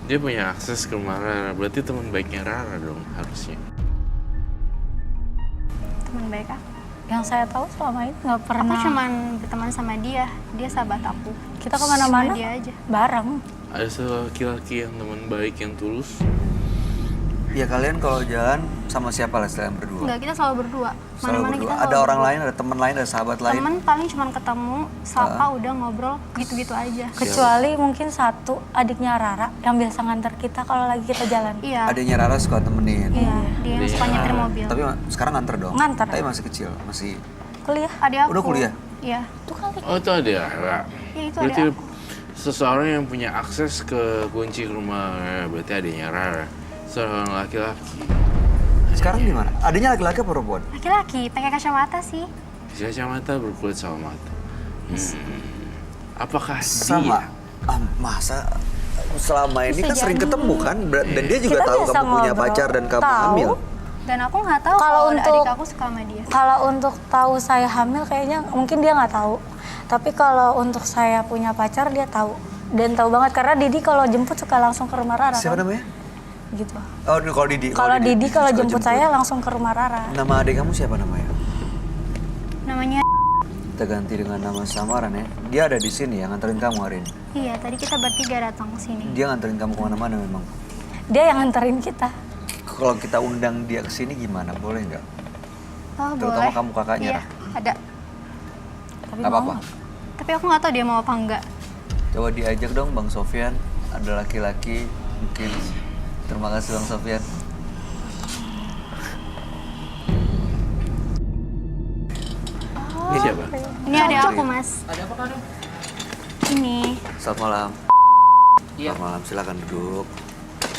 Dia punya akses ke rumah Rara, berarti teman baiknya Rara dong harusnya.
Teman baik aku.
Yang saya tahu selama ini nggak
Aku
pernah.
cuman berteman sama dia. Dia sahabat aku.
Kita kemana-mana
Cuma dia aja.
bareng.
Ada satu laki-laki yang teman baik yang tulus.
Ya kalian kalau jalan sama siapa lah selain berdua?
Enggak, kita selalu berdua.
Selalu
Mana-mana
berdua.
kita
Ada
selalu
orang
berdua.
lain, ada teman lain, ada sahabat lain.
Temen paling cuman ketemu, sapa, udah ngobrol, gitu-gitu aja.
Kecuali mungkin satu adiknya Rara yang biasa nganter kita kalau lagi kita jalan.
Iya,
Adanya Rara suka temenin.
Iya.
dia yang suka nyetir mobil.
Tapi sekarang nganter dong.
Nganter.
Tapi masih kecil, masih.
Kuliah.
Adik aku.
Udah kuliah?
Iya.
Itu kali.
Oh itu ada Rara.
Iya, itu
Berarti
adik aku.
seseorang yang punya akses ke kunci rumah Rara, berarti adanya Rara. Seorang laki-laki.
Sekarang di mana? Adanya laki-laki apa perempuan?
Laki-laki, pakai kacamata sih.
Kacamata berkulit sama mata. Apakah
Sama.
dia?
Masa selama ini kan
Bisa
sering
jadi.
ketemu kan? Dan dia juga
Kita
tahu
biasa
kamu punya
ngobrol.
pacar dan kamu
Tahu.
hamil.
Dan aku nggak tahu
Kalau
kalau
untuk-
adik aku suka sama dia.
Kalau untuk tahu saya hamil kayaknya mungkin dia nggak tahu. Tapi kalau untuk saya punya pacar dia tahu. Dan tahu banget karena Didi kalau jemput suka langsung ke rumah Rara.
Siapa
kan?
namanya?
Gitu.
Oh, kalau Didi.
Kalau Didi kalau
suka
jemput saya langsung ke rumah Rara.
Nama adik kamu siapa namanya?
Namanya,
Kita ganti dengan nama samaran ya. Dia ada di sini ya, nganterin kamu hari ini.
iya tadi kita bertiga datang ke sini.
Dia nganterin kamu kemana-mana memang.
Dia yang nganterin kita.
Kalau kita undang dia ke sini gimana? Boleh nggak?
Oh,
Terutama
boleh.
kamu kakaknya.
Iya, ada.
Tapi
Gak apa-apa.
Tapi aku nggak tahu dia mau apa enggak.
Coba diajak dong Bang Sofyan. Ada laki-laki mungkin. Terima kasih Bang Sofyan.
Ini siapa?
Ini adik aku, Mas. Ada apa, Kak? Ini.
Selamat malam.
Iya.
Selamat malam, silakan duduk.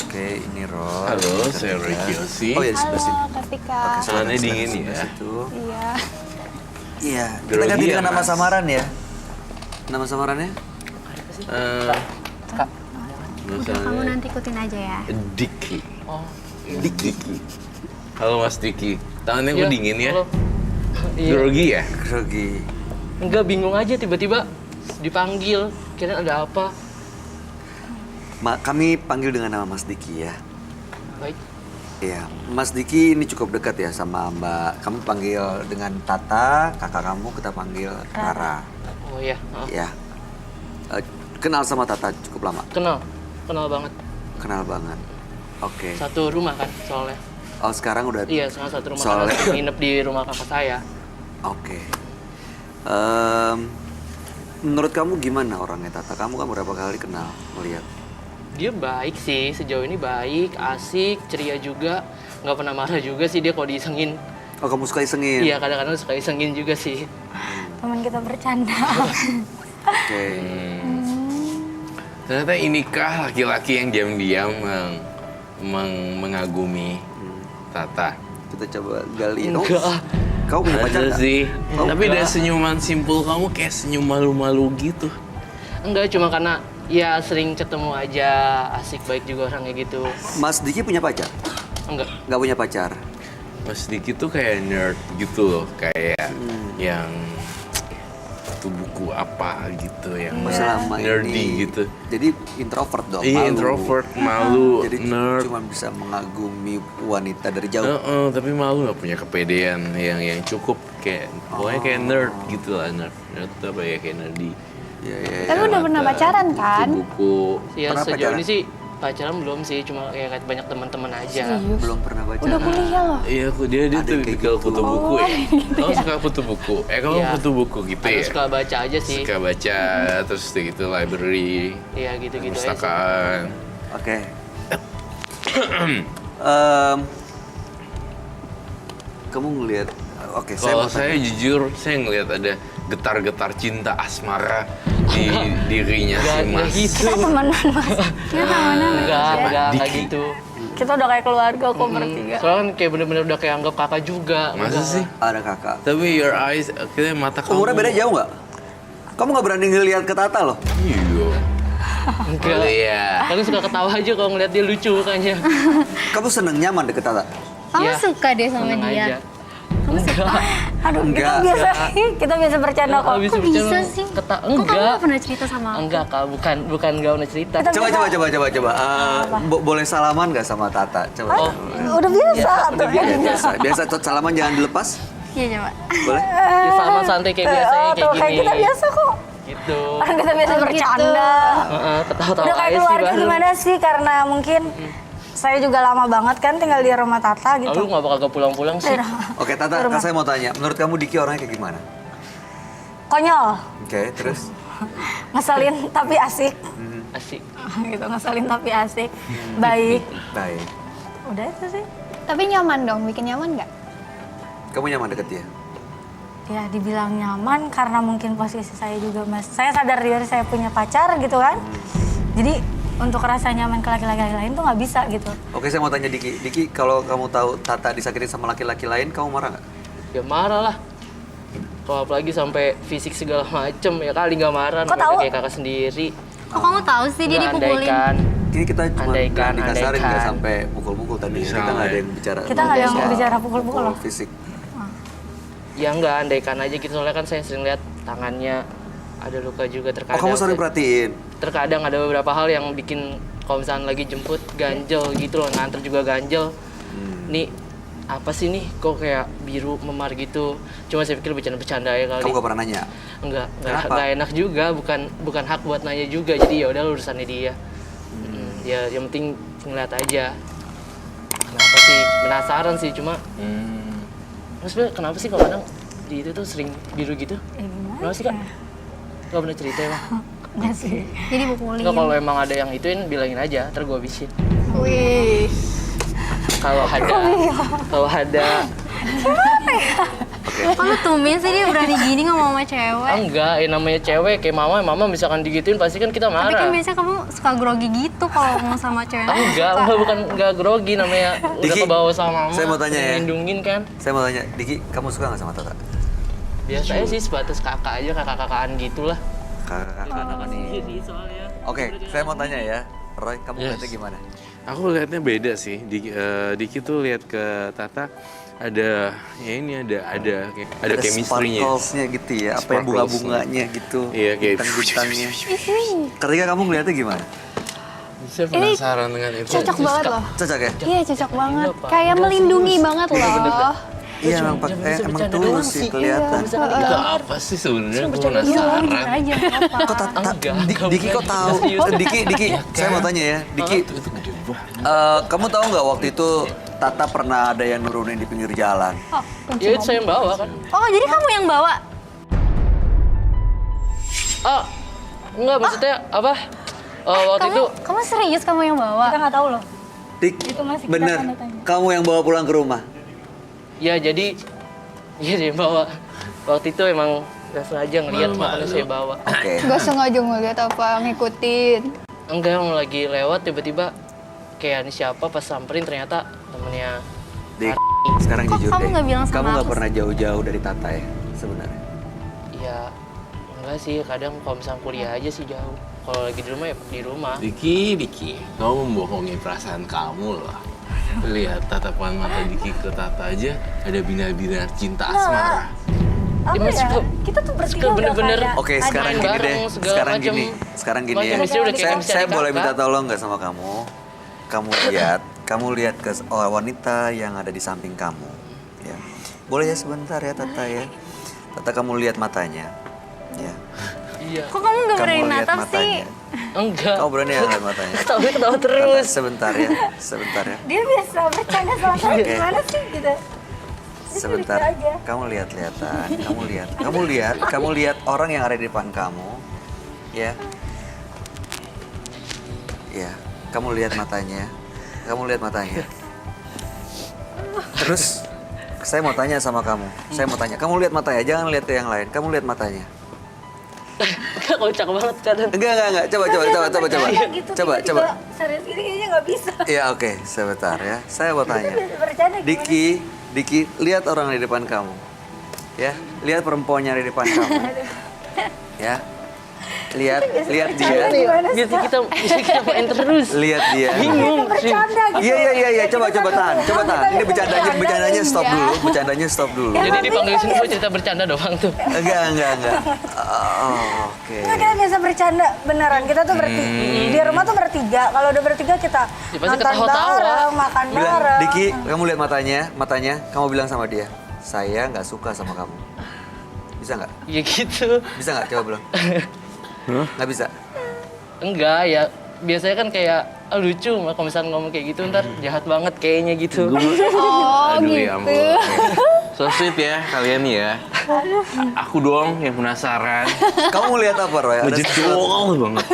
Oke, ini Roy.
Halo,
Kita
saya Roy
kerja.
Kiyoshi.
Oh ya, di sebelah sini.
Halo, Katika.
Oke, silakan,
Tangannya
silakan
dingin
sebelah
ya.
situ.
Iya.
Iya, kita
Grogi
ganti
ya,
dengan nama
Mas?
samaran ya. Nama samarannya?
Udah, kamu nanti ikutin aja ya.
Diki.
Oh.
Diki. Halo Mas Diki. Tangannya kok
Iya,
dingin ya?
halo. Iya.
Grogi ya?
Grogi.
Enggak, bingung aja tiba-tiba dipanggil. Kirain ada apa.
Kami panggil dengan nama Mas Diki ya.
Baik.
Iya, Mas Diki ini cukup dekat ya sama Mbak. Kami panggil dengan Tata, kakak kamu kita panggil Rara.
Oh iya,
Ya. Kenal sama Tata cukup lama?
kenal banget.
Kenal banget. Oke.
Satu rumah kan soalnya.
Oh, sekarang udah.
Iya, sekarang satu rumah
Soalnya-
karena nginep di rumah kakak saya.
Oke. Menurut kamu gimana orangnya Tata? Kamu kan berapa kali kenal, melihat?
Dia baik sih, sejauh ini baik, asik, ceria juga. Nggak pernah marah juga sih dia kalau diisengin.
Oh, kamu suka isengin?
Iya, kadang-kadang suka isengin juga sih.
Teman kita bercanda.
Oke.
Ternyata inikah laki-laki yang diam-diam mengagumi Tata?
Kita coba gali.
Enggak.
Oh, kamu punya pacar
Ada
nggak?
sih.
Oh,
Tapi
enggak.
dari senyuman simpul kamu kayak senyum malu-malu gitu.
Enggak, cuma karena ya sering ketemu aja, asik baik juga orangnya gitu.
Mas Diki punya pacar?
Enggak.
Nggak punya pacar?
Mas Diki tuh kayak nerd gitu loh. Kayak yang tuh buku apa gitu yang
Selama
nerdy
ini.
gitu.
Jadi introvert dong,
Iya,
malu.
introvert, malu,
Jadi
nerd.
cuma bisa mengagumi wanita dari jauh.
Tapi malu nggak punya kepedean yang cukup kayak pokoknya kayak nerd gitu lah, nerd tuh apa ya, kayak nerdy.
Iya, iya, iya.
Tapi udah pernah pacaran kan?
Buku.
Ya
Pernah
sejauh
pacaran?
ini sih pacaran belum sih, cuma kayak banyak teman-teman aja.
Belum pernah pacaran.
Udah kuliah loh.
Iya, dia
Ada
tuh
kayak
tipikal
gitu.
foto buku ya. Kamu suka foto buku? Kamu
Iya.
foto buku gitu
Aku
ya?
suka baca aja sih.
Suka baca, terus gitu library,
Iya gitu-gitu aja sih.
perpustakaan.
Oke. Em, kamu ngelihat? Oke,
Kalau
mau
saya
tanya.
jujur, saya ngelihat ada getar-getar cinta asmara di dirinya si
Enggak
Mas.
gitu.
Temenan Mas.
Enggak
Diki.
gitu.
Kita udah kayak keluarga kok bertiga.
Soalnya kan kayak bener-bener udah kayak anggap kakak juga.
Masa
Enggak.
sih?
Ada kakak.
Tapi your eyes, akhirnya mata kamu.
Umurnya beda jauh nggak? Kamu nggak berani ngelihat ke Tata loh?
Iya.
Enggak.
Oh, iya.
Aku suka ketawa aja kalau ngeliat dia lucu mukanya.
Kamu seneng nyaman deket Tata?
Kamu
Iya,
suka deh sama
seneng
dia?
aja. Enggak.
Aduh,
Enggak.
kita biasa bercanda kok.
Habis
Kok
bercanda,
bisa sih?
Kok
Kok kamu
enggak.
gak pernah cerita sama aku?
Enggak, Kak. Bukan gak pernah cerita.
Coba. Boleh salaman nggak sama Tata? Coba.
Oh,
Udah biasa tuh.
Biasa salaman jangan dilepas.
Iya coba.
Boleh?
ya sama santai kayak biasanya kayak
Tuh,
gini.
kayak kita biasa kok.
Gitu.
Orang kita biasa bercanda.
Ketawa-tawa
Udah kayak
aja sih
keluarga
baru.
gimana sih? Karena mungkin saya juga lama banget kan tinggal di rumah Tata gitu.
Lu nggak bakal pulang-pulang sih.
Oke Tata, kan saya mau tanya. Menurut kamu Diki orangnya kayak gimana?
Konyol,
Oke, terus?
ngeselin tapi asik.
Asik.
Gitu, ngeselin tapi asik. Baik.
Baik.
Udah itu sih.
Tapi nyaman dong, bikin nyaman nggak?
Kamu nyaman deket dia?
Ya dibilang nyaman karena mungkin posisi saya juga saya sadar diri saya punya pacar gitu kan. Jadi untuk rasa nyaman ke laki-laki lain tuh nggak bisa gitu.
Oke, saya mau tanya Diki. Diki, kalau kamu tahu Tata disakitin sama laki-laki lain, kamu marah nggak?
Ya marah lah. Kalau apalagi sampai fisik segala macem ya kali nggak marah.
Kok
namanya
tahu?
Kayak kakak sendiri.
Kok kamu tahu sih dia
Nggak,
dipukulin?
andaikan.
Ini kita cuma
Andaikan,
dikasarin nggak
andaikan.
sampai pukul-pukul tadi. Kita nggak ada yang bicara.
Kita nggak ada yang
soal
bicara pukul-pukul loh.
fisik.
Ya enggak, andaikan aja gitu. Soalnya kan saya sering lihat tangannya ada luka juga
Oh,
terkadang.
kamu sering perhatiin?
Terkadang ada beberapa hal yang bikin kalau misalnya lagi jemput ganjel gitu loh, nganter juga ganjel. Nih apa sih nih kok kayak biru memar gitu. Cuma saya pikir bercanda-bercanda ya kali.
Kamu nggak pernah nanya? Kenapa?
Enggak enak juga, bukan hak buat nanya juga. Jadi ya udah urusannya dia. Ya yang penting ngeliat aja. Kenapa sih? Penasaran sih cuma. Maksudnya kenapa sih kalau kadang di itu tuh sering biru gitu? Kenapa sih Kak? Gak pernah cerita emang?
Nggak sih.
Jadi dipukulin.
Enggak, kalau emang ada yang ituin bilangin aja, ntar gue habisin.
Wih.
Kalau ada.
Kok lu tumben sih dia berani gini ngomong sama cewek?
Enggak, namanya cewek kayak mama misalkan digituin pasti kan kita
Tapi kan
marah.
biasanya kamu suka grogi gitu kalau ngomong sama cewek.
Enggak grogi namanya udah
Diki,
kebawa sama mama.
saya mau tanya ya.
Ngelindungin kan.
Saya mau tanya, Diki, kamu suka nggak sama Tata?
Biasanya sih sebatas kakak aja, kakak-kakaan gitulah.
Kakak nih. Oke, saya mau tanya ya. Roy, kamu lihatnya gimana?
Aku lihatnya beda sih. Diki tuh lihat ke Tata ada ada chemistry-nya.
Sparkles-nya gitu ya, apa yang bunga-bunganya gitu.
Iya, kayak
bintang-bintangnya. Ketika kamu ngeliatnya gimana?
Saya penasaran dengan itu.
Cocok banget loh.
Cocok ya?
Iya cocok banget. Kayak melindungi banget loh.
Iya, emang tulus sih kelihatan.
Itu apa sih sebenarnya? Gue
Iya,
penasaran.
jujur aja nggak apa-apa.
Kok Diki kok tahu? Diki, saya mau tanya ya, Diki. Kamu tahu nggak waktu itu Tata pernah ada yang nurunin di pinggir jalan?
Ya itu saya yang bawa kan.
Oh, jadi kamu yang bawa?
Enggak maksudnya apa? Waktu itu
Kamu serius kamu yang bawa?
Kita nggak tahu loh.
Dik,
Itu masih kita
bener,
tanda-tanya.
kamu yang bawa pulang ke rumah?
ya jadi saya yang bawa. Waktu itu emang nggak sengaja ngeliat makanya saya bawa.
Oke.
Gak sengaja ngeliat apa, ngikutin.
Enggak, lagi lewat tiba-tiba kayak ini siapa pas samperin ternyata temennya.
Dik, sekarang
Kok
jujur
kamu
deh.
nggak bilang sama
Kamu nggak
aku
pernah jauh-jauh dari Tata ya sebenarnya?
Ya enggak sih, kadang kalau misalnya kuliah aja sih jauh. Kalau lagi di rumah ya di rumah.
Diki, kamu membohongi perasaan kamu loh. Lihat tatapan mata Diki ke Tata aja, ada binar-binar cinta asmara.
Apa
Mas,
ya?
kok-
Kita tuh bertiga udah
bener-bener.
kayak
Oke,
Ada
sekarang
yang
gini
bareng,
deh.
segala
Sekarang
macam.
gini. Sekarang gini ya.
Macam istri udah kayak misalnya
Saya boleh
kakak.
minta tolong nggak sama kamu? Kamu lihat ke wanita yang ada di samping kamu. Ya. Boleh ya sebentar ya Tata ya. Tata kamu lihat matanya. Ya.
Iya.
Kok kamu nggak berani
Kamu lihat
natap sih?
matanya.
Enggak.
Kamu berani ya lihat matanya?
Ketawa
Tata,
terus.
sebentar ya. Sebentar ya.
Dia biasa bercanda sama saya
Oke.
gimana sih gitu.
Sebentar.
lucu aja.
Kamu lihat-lihatan. Kamu lihat orang yang ada di depan kamu. Ya. Ya, kamu lihat matanya. Terus saya mau tanya sama kamu. Kamu lihat matanya, jangan lihat ke yang lain. Kamu lihat matanya.
Kocak banget kadang.
Enggak. Coba.
Gitu,
Coba.
tiba-tiba serius gini kayaknya nggak bisa.
Ya, oke. Sebentar ya. Saya mau tanya.
Biasa bercanda gimana?
Diki, lihat orang di depan kamu. Ya, lihat perempuannya di depan kamu. Ya. Lihat dia.
Biasa kita main terus.
Lihat dia.
Bingung.
Iya. Coba tahan. Ini bercandanya stop dulu.
Jadi dipanggil sini gue cerita bercanda doang tuh.
Enggak. Oh, oke.
Nggak, kita biasa bercanda beneran. Kita tuh di rumah tuh bertiga. Kalau udah bertiga kita
Ya, pasti
nonton
ketawa-tawa.
bareng, makan
Bilang,
bareng.
Diki, kamu lihat matanya, kamu bilang sama dia, saya nggak suka sama kamu. Bisa nggak?
Ya gitu.
Bisa nggak? Coba bilang. Nggak bisa.
Enggak ya. Biasanya kan kayak lucu kalau misalnya ngomong kayak gitu ntar jahat banget kayaknya gitu.
Oh
Aduh, ya
gitu.
ampun. So sweet ya kalian nih ya. Aku doang yang penasaran.
Kamu lihat apa, Roy? Ada
Ngejendol banget.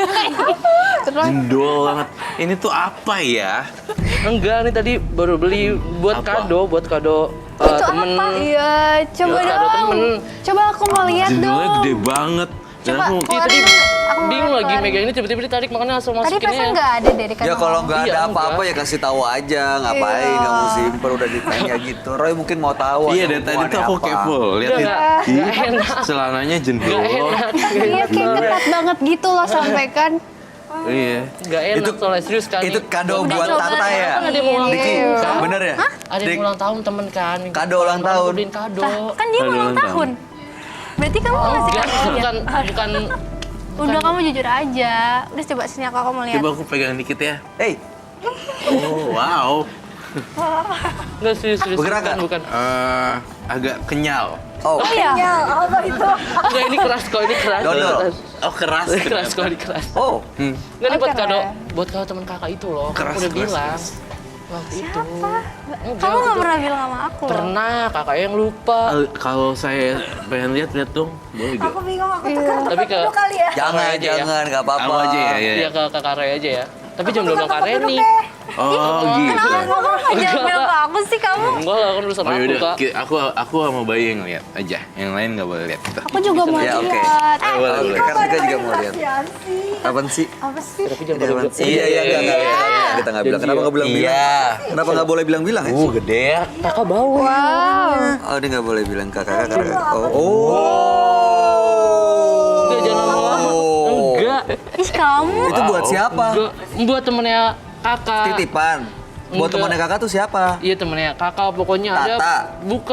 Jendol banget. Ini tuh apa ya?
Enggak, nih tadi baru beli buat
Apa?
kado temen.
Iya, coba
Buat kado
dong.
temen.
Coba aku mau lihat
Jendolnya
dong.
gede banget. Dan
Coba
aku
Iya tadi
aku mau
bingung lagi
keluarin.
megang ini tiba-tiba ditarik makanya langsung
Tadi
masukinnya.
perasaan nggak ada deh di
Ya kalau nggak
Iya,
ada apa-apa
enggak.
ya kasih tahu aja, ngapain
Iya.
kamu simpen udah ditanya gitu. Roy mungkin mau tahu.
iya
ada
dari tadi
hubungannya
tuh aku
apa.
kepo. Lihat
Enggak enak.
celananya jendol.
Enggak enak.
Iya kayak ketat banget gitu loh sampai kan.
Iya.
Enggak enak
Itu-
soalnya serius kan.
Itu kado buat
coba.
Tata ya?
Kan ada yang ulang
Diki,
tahun.
bener ya?
Ada yang
Dik,
ulang tahun temen kan. minggu
Kado
depan.
ulang
Kemarin
tahun.
gua beliin kado.
Kan dia
Ada
ulang
ulang
tahun. Berarti kamu ngasih
Enggak,
kado dia?
bukan
Udah kamu jujur aja. Udah coba sini aku mau lihat.
Coba aku pegang dikit ya.
Hey,
Oh wow.
Enggak serius
Bergerak nggak?
bukan.
Agak kenyal.
oh,
Ya, apa itu?
Enggak ini keras kok, ini keras.
Dodol.
Oh keras.
Keras kok, ini keras.
oh.
Enggak ini buat kado teman kakak itu loh.
Keras,
Aku udah
keras,
bilang.
keras.
Waktu itu.
Kamu nggak pernah bilang sama aku.
Pernah, kakak yang lupa.
Kalau saya pengen lihat dong, boleh gak?
Aku bingung, aku tukar
Tapi ke
dulu kali ya.
Jangan,
aja ya.
jangan, nggak apa-apa.
Aku aja ya.
Iya ke kakak Ray aja ya. Tapi jam 12 kakak Reni.
Oh gitu.
Kenapa kamu nggak jangan bilang ke aku sih kamu?
Enggak lah, kan urusan
Oh
aku,
yaudah,
Kak.
aku sama bayi yang lihat aja. Yang lain nggak boleh lihat kita.
Aku juga mau
Ya, oke.
lihat.
Boleh, boleh.
Kartika juga mau lihat. Apaan sih?
Apa sih?
Tapi jam
Ini apaan
12.
sih? Iya, enggak. Kita nggak bilang. Kenapa nggak bilang-bilang?
Iya.
Kenapa nggak boleh bilang-bilang ya?
Gede ya.
Kakak bawa.
Wow.
Oh, dia nggak boleh bilang kakak. Oh.
Enggak, jangan lama-lama. Enggak.
Ih kamu.
Itu buat siapa?
Enggak. Buat temennya kakak.
Titipan. Buat
Enggak.
temannya kakak tuh siapa?
Iya temennya kakak pokoknya
Tata.
ada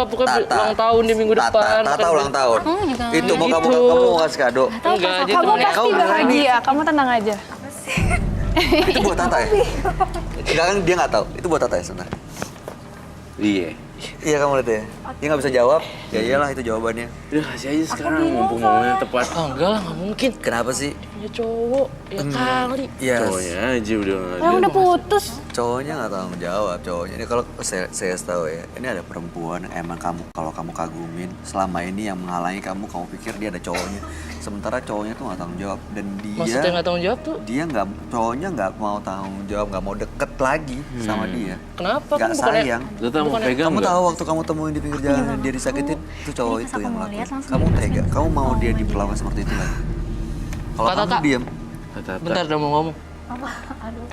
pokoknya ulang tahun di minggu
Tata,
depan.
Tata
Bukan-
ulang tahun.
Kamu juga
Itu mau
gitu.
kamu mau kasih kado.
Enggak, jadi
Kamu
temennya
pasti
Kau
bahagia, kamu tenang aja.
Itu buat Tata ya? Enggak kan dia nggak tahu. Itu buat Tata ya sebenarnya.
Iya.
Iya kamu lihat ya. Dia nggak bisa jawab. Ya iyalah itu jawabannya.
Udah kasih aja sekarang mumpung momennya tepat.
Ah, enggak lah, nggak mungkin.
Kenapa sih?
Ya cowok, ya kali.
Iya.
Cowoknya aja udah nggak
Orang
ada.
udah putus.
Cowoknya nggak tanggung jawab. Cowoknya ini kalau saya tahu ya. Ini ada perempuan yang emang kalau kamu kagumin selama ini yang menghalangi kamu pikir dia ada cowoknya. Sementara cowoknya tuh nggak tanggung jawab dan
Maksudnya nggak tanggung jawab tuh?
dia nggak cowoknya nggak mau tanggung jawab, nggak mau deket lagi sama dia.
Kenapa?
Nggak
Kan bukannya-
sayang.
Lu tahu mau
Bukannya-
pegang
Kamu
nggak?
tahu waktu kamu temuin di pinggir jalan dan dia disakitin, itu cowok
Pas
itu
aku
yang
mau
ngelakuin.
lihat, langsung
Kamu
dia
tega, kamu mau dia diperlakukan seperti itu lagi. Kalau
Kak
kamu
Tata.
diam,
Tata.
Bentar, udah mau ngomong. Apa? Aduh.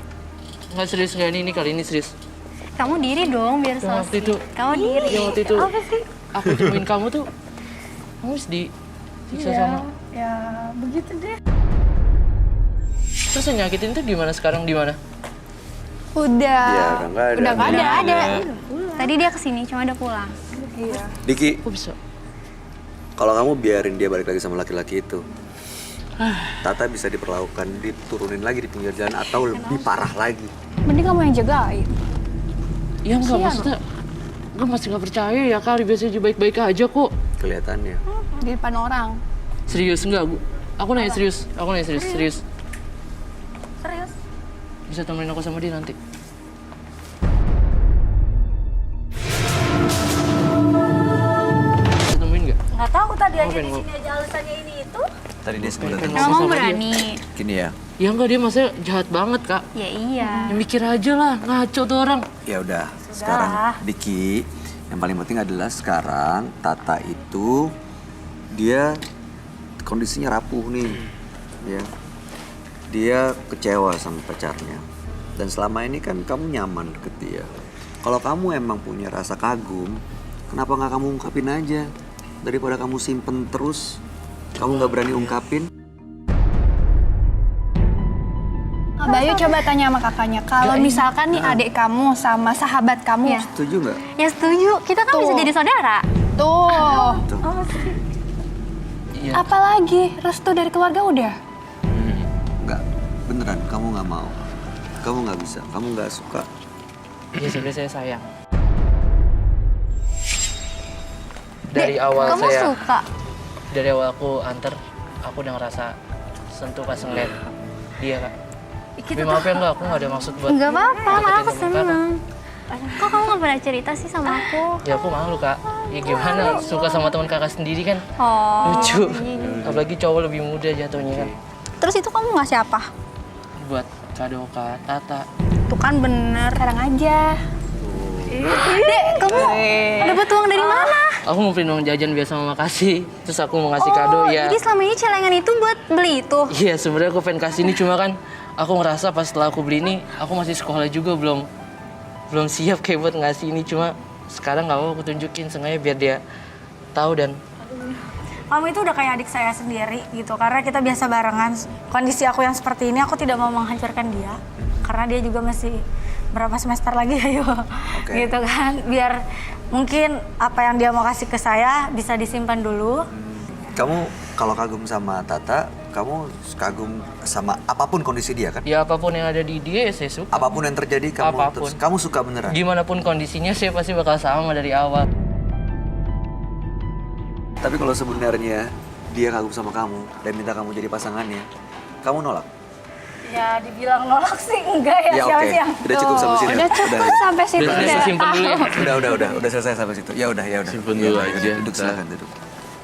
Nggak serius nggak ini kali ini serius.
Kamu diri dong biar
Yang waktu
selesai.
itu.
Kamu diri.
Yang waktu itu.
Apa sih?
Aku temuin kamu tuh. Kamu harus disiksa sama.
Ya, begitu deh.
Terus yang nyakitin tuh gimana sekarang di mana?
Udah.
Iya, udah nggak ada.
Udah nggak ada.
Ada. Tadi dia kesini cuma udah pulang.
Diki,
Kok bisa?
kalau kamu biarin dia balik lagi sama laki-laki itu, Tata bisa diperlakukan, diturunin lagi di pinggir jalan atau lebih parah lagi.
Mending kamu yang jagain.
Ya enggak maksudnya. Gue masih nggak percaya ya kali biasanya dia baik-baik aja kok.
Kelihatannya.
Di depan orang.
Serius enggak? Aku nanya serius. Serius.
Serius?
Bisa temenin aku sama dia nanti. Bisa temuin nggak?
Nggak tahu tadi aja
Ngapain
di
mau?
sini aja alasannya ini itu.
Tadi dia sebenarnya
Pengen
Emang
ngomong
kamu
sama dia.
berani?
gini ya.
Ya enggak dia maksudnya jahat banget kak.
Ya iya.
Ya mikir aja lah, ngaco tuh orang.
Ya udah, sekarang Diki, yang paling penting adalah sekarang Tata itu dia kondisinya rapuh nih, ya. Dia kecewa sama pacarnya. Dan selama ini kan kamu nyaman deket dia. Kalau kamu emang punya rasa kagum, kenapa nggak kamu ungkapin aja? Daripada kamu simpen terus, kamu nggak berani ungkapin.
Kak Bayu coba tanya sama kakaknya, kalau misalkan nih adik kamu sama sahabat kamu,
Setuju nggak?
Ya setuju, kita kan bisa jadi saudara.
tuh,
Iya.
apalagi restu dari keluarga udah.
Nggak, beneran kamu nggak mau. Kamu nggak bisa, kamu nggak suka.
Iya sebenarnya saya sayang. Dari awal
Kamu
saya,
suka?
dari awal aku antar, aku udah ngerasa sentuh pas ngeliat dia kak. Tapi maaf ya enggak, aku nggak ada maksud buat
Enggak apa-apa, malah aku
deketin kamu,
seneng. Kok kamu gak pernah cerita sih sama aku?
Ya aku malu kak. Ya gimana, suka sama teman kakak sendiri kan
Oh.
lucu. Apalagi cowok lebih muda jatuhnya kan.
Terus itu kamu ngasih apa?
Buat kado kak Tata.
Tuh kan bener.
Sekarang aja.
Dek, kamu dapat uang dari mana?
Aku mau print uang jajan biasa sama makasih. Terus aku mau ngasih kado ya.
Jadi selama ini celengan itu buat beli itu?
Iya sebenarnya aku pengen kasih ini cuma kan aku ngerasa pas setelah aku beli ini aku masih sekolah juga belum siap kayak buat ngasih ini, cuma sekarang nggak mau aku tunjukin sengaja biar dia tahu. Dan
Kamu itu udah kayak adik saya sendiri gitu, karena kita biasa barengan. Kondisi aku yang seperti ini, aku tidak mau menghancurkan dia. Karena dia juga masih berapa semester lagi, ayo. Gitu kan, biar mungkin apa yang dia mau kasih ke saya bisa disimpan dulu.
Kamu kalau kagum sama Tata, kamu kagum sama apapun kondisi dia kan?
ya apapun yang ada di dia ya saya suka.
Apapun yang terjadi kamu
Apapun.
terus kamu suka beneran.
Gimana pun kondisinya saya pasti bakal sama dari awal.
Tapi kalau sebenarnya dia kagum sama kamu dan minta kamu jadi pasangannya, kamu nolak?
Ya dibilang nolak sih enggak ya,
Ya
siapa
oke,
sih yang...
udah cukup sampai sini.
Udah cukup sampai situ.
Udah saya simpen dulu ya.
Udah selesai sampai situ. Ya udah.
Simpen dulu
Ya,
aja.
Duduk, silakan duduk.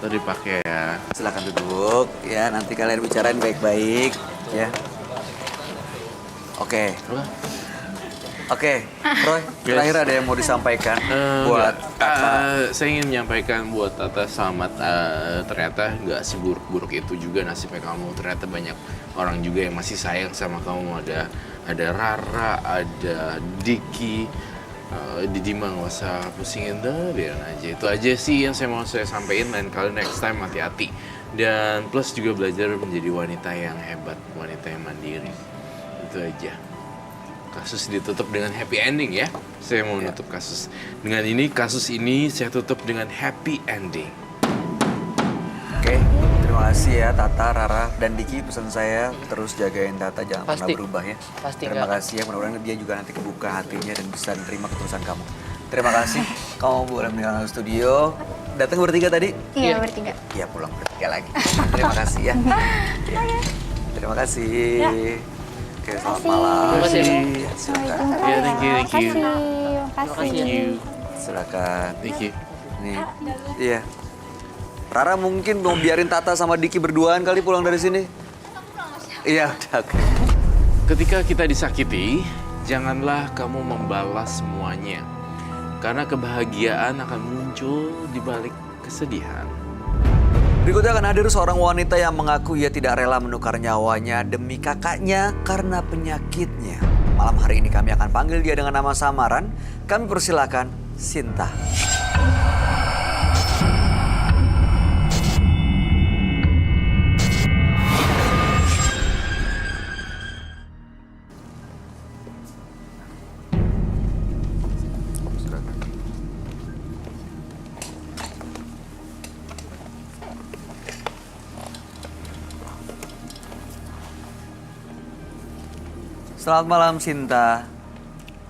Tadi pakai ya.
Silakan duduk. Ya, nanti kalian bicarain baik-baik, ya. Oke. Oke, Roy, terakhir ada yang mau disampaikan buat Tata.
Saya ingin menyampaikan buat Tata selamat. Ternyata nggak seburuk-buruk itu juga nasibnya kamu. Ternyata banyak orang juga yang masih sayang sama kamu. Ada Rara, ada Diki, Didi mah nggak usah pusingin dah, biarin aja. Itu aja sih yang mau saya sampaikan. Lain kali next time hati-hati. Dan plus juga belajar menjadi wanita yang hebat, wanita yang mandiri. Itu aja. Kasus ditutup dengan happy ending ya. Saya mau nutup kasus. Dengan ini, kasus ini saya tutup dengan happy ending.
Oke, terima kasih ya Tata, Rara, dan Diki. Pesan saya terus jagain Tata, jangan pernah
Pasti.
berubah ya.
Pasti,
Terima
Kak.
kasih ya, mudah-mudahan dia juga nanti kebuka hatinya dan bisa menerima ketulusan kamu. Terima kasih. Kamu boleh meninggalkan studio. Datang bertiga tadi?
Iya, bertiga.
Iya, pulang bertiga lagi. Terima kasih ya. Terima kasih. Oke, selamat malam.
Terima kasih.
Ya, silakan.
Ya, thank you.
Thank you.
Silakan.
Thank you.
Nih, iya. Rara mungkin mau biarin Tata sama Diki berduaan kali pulang dari sini. Iya, udah. Oke.
Ketika kita disakiti, janganlah kamu membalas semuanya. Karena kebahagiaan akan muncul di balik kesedihan.
Berikutnya akan hadir seorang wanita yang mengaku ia tidak rela menukar nyawanya demi kakaknya karena penyakitnya. Malam hari ini kami akan panggil dia dengan nama samaran. Kami persilakan Sinta. Selamat malam Sinta.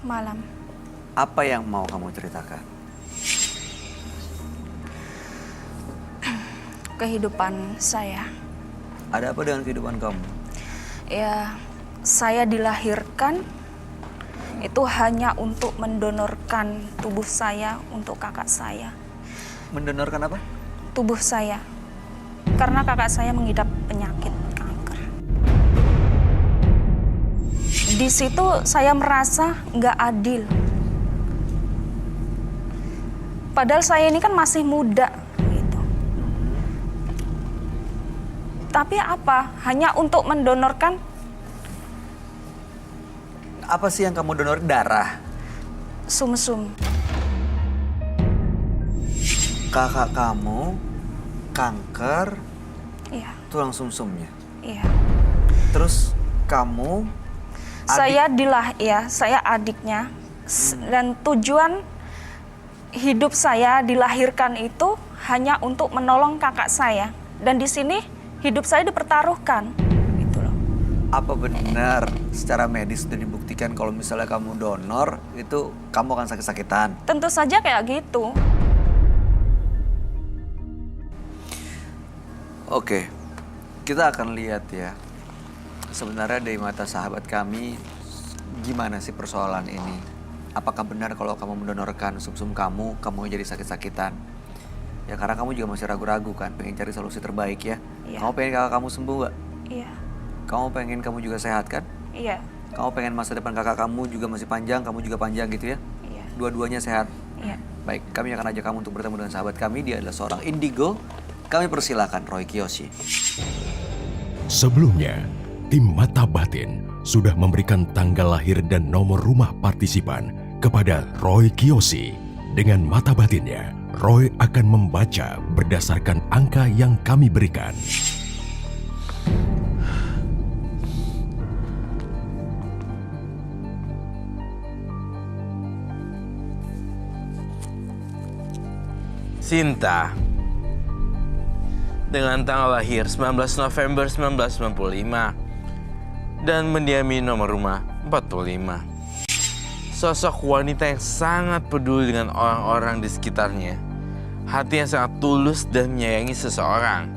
Malam.
Apa yang mau kamu ceritakan?
Kehidupan saya.
Ada apa dengan kehidupan kamu?
Ya, saya dilahirkan itu hanya untuk mendonorkan tubuh saya untuk kakak saya.
Mendonorkan apa?
Tubuh saya. Karena kakak saya mengidap penyakit kanker. Di situ saya merasa nggak adil. Padahal saya ini kan masih muda gitu. Tapi apa? Hanya untuk mendonorkan.
Apa sih yang kamu donor? Darah?
Sumsum.
Kakak kamu kanker
Iya,
tulang sumsumnya.
iya.
Terus kamu
Saya adiknya. Dan tujuan hidup saya dilahirkan itu hanya untuk menolong kakak saya. Dan di sini hidup saya dipertaruhkan. Gitu loh.
Apa benar secara medis sudah dibuktikan kalau misalnya kamu donor itu kamu akan sakit-sakitan?
Tentu saja kayak gitu.
Oke, kita akan lihat ya. Sebenarnya dari mata sahabat kami, gimana sih persoalan ini? Apakah benar kalau kamu mendonorkan sumsum kamu jadi sakit-sakitan? Ya karena kamu juga masih ragu-ragu kan, pengen cari solusi terbaik ya.
Iya.
Kamu pengen kakak kamu sembuh gak?
Iya.
Kamu pengen kamu juga sehat kan?
Iya.
Kamu pengen masa depan kakak kamu juga masih panjang, kamu juga panjang gitu ya?
Iya.
Dua-duanya sehat?
Iya.
Baik, kami akan ajak kamu untuk bertemu dengan sahabat kami. Dia adalah seorang indigo. Kami persilakan Roy Kiyoshi.
Sebelumnya, tim Mata Batin sudah memberikan tanggal lahir dan nomor rumah partisipan kepada Roy Kiyoshi. Dengan mata batinnya, Roy akan membaca berdasarkan angka yang kami berikan.
Sinta, dengan tanggal lahir 19 November 1995 dan mendiami nomor rumah 45. Sosok wanita yang sangat peduli dengan orang-orang di sekitarnya. Hati yang sangat tulus dan menyayangi seseorang.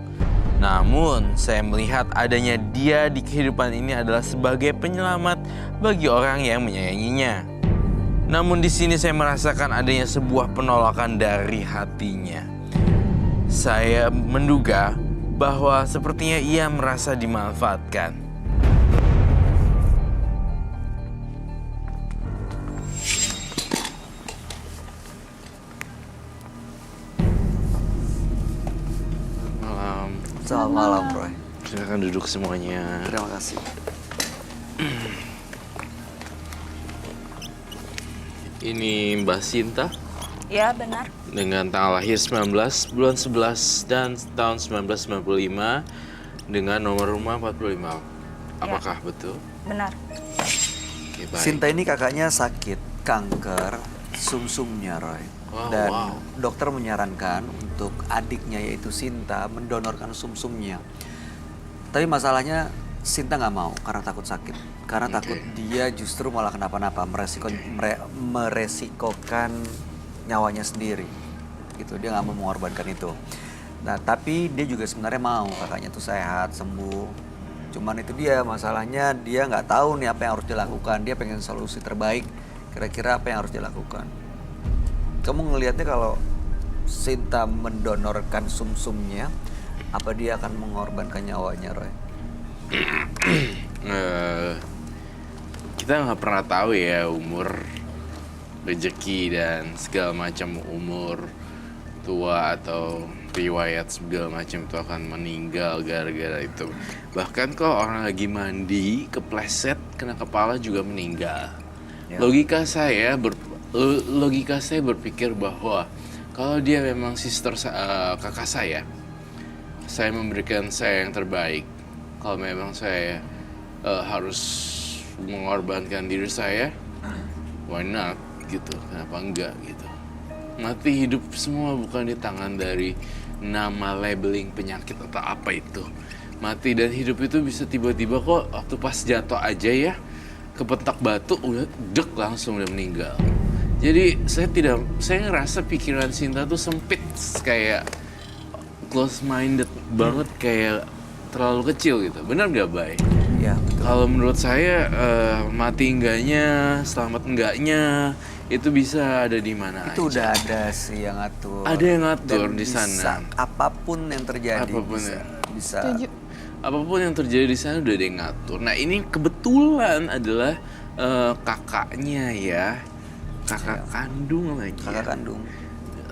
Namun, saya melihat adanya dia di kehidupan ini adalah sebagai penyelamat bagi orang yang menyayanginya. Namun di sini saya merasakan adanya sebuah penolakan dari hatinya. Saya menduga bahwa sepertinya ia merasa dimanfaatkan.
Selamat malam, Roy.
Silakan duduk semuanya.
Terima kasih.
Ini Mbak Sinta
Ya, benar.
dengan tanggal lahir 19 bulan 11 dan tahun 1995 dengan nomor rumah 45. Apakah betul?
Benar.
Oke, baik.
Sinta ini kakaknya sakit kanker sumsumnya, Roy. Dan dokter menyarankan untuk adiknya yaitu Sinta mendonorkan sumsumnya. Tapi masalahnya Sinta nggak mau karena takut sakit. Karena takut dia justru malah kenapa-napa, meresikokan nyawanya sendiri. Gitu, dia nggak mau mengorbankan itu. Nah, tapi dia juga sebenarnya mau kakaknya tuh sehat, sembuh. Cuman itu dia masalahnya, dia nggak tahu nih apa yang harus dilakukan. Dia pengen solusi terbaik. Kira-kira apa yang harus dilakukan? Kamu ngelihatnya kalau Sinta mendonorkan sumsumnya, apa dia akan mengorbankan nyawanya, Roy?
Kita nggak pernah tahu ya umur, rezeki dan segala macam, umur tua atau riwayat segala macam itu akan meninggal gara-gara itu. Bahkan kalau orang lagi mandi kepleset kena kepala juga meninggal. Ya. Logika saya berpikir bahwa kalau dia memang kakak saya memberikan saya yang terbaik. Kalau memang saya harus mengorbankan diri saya, why not gitu? Kenapa enggak gitu? Mati hidup semua bukan di tangan dari nama labeling penyakit atau apa itu. Mati dan hidup itu bisa tiba-tiba kok, waktu pas jatuh aja ya, kepentak batu udah langsung udah meninggal. Jadi saya ngerasa pikiran Sinta tuh sempit, kayak close minded banget, kayak terlalu kecil gitu. Benar nggak, Bay?
Iya, betul.
Kalau menurut saya mati enggaknya, selamat enggaknya itu bisa ada di mana aja.
Itu udah ada sih yang ngatur.
Ada yang ngatur di sana.
Bisa, apapun yang terjadi bisa.
Apapun yang terjadi di sana udah ada yang ngatur. Nah, ini kebetulan adalah kakaknya ya. Kakak kandung lagi.
Kakak kandung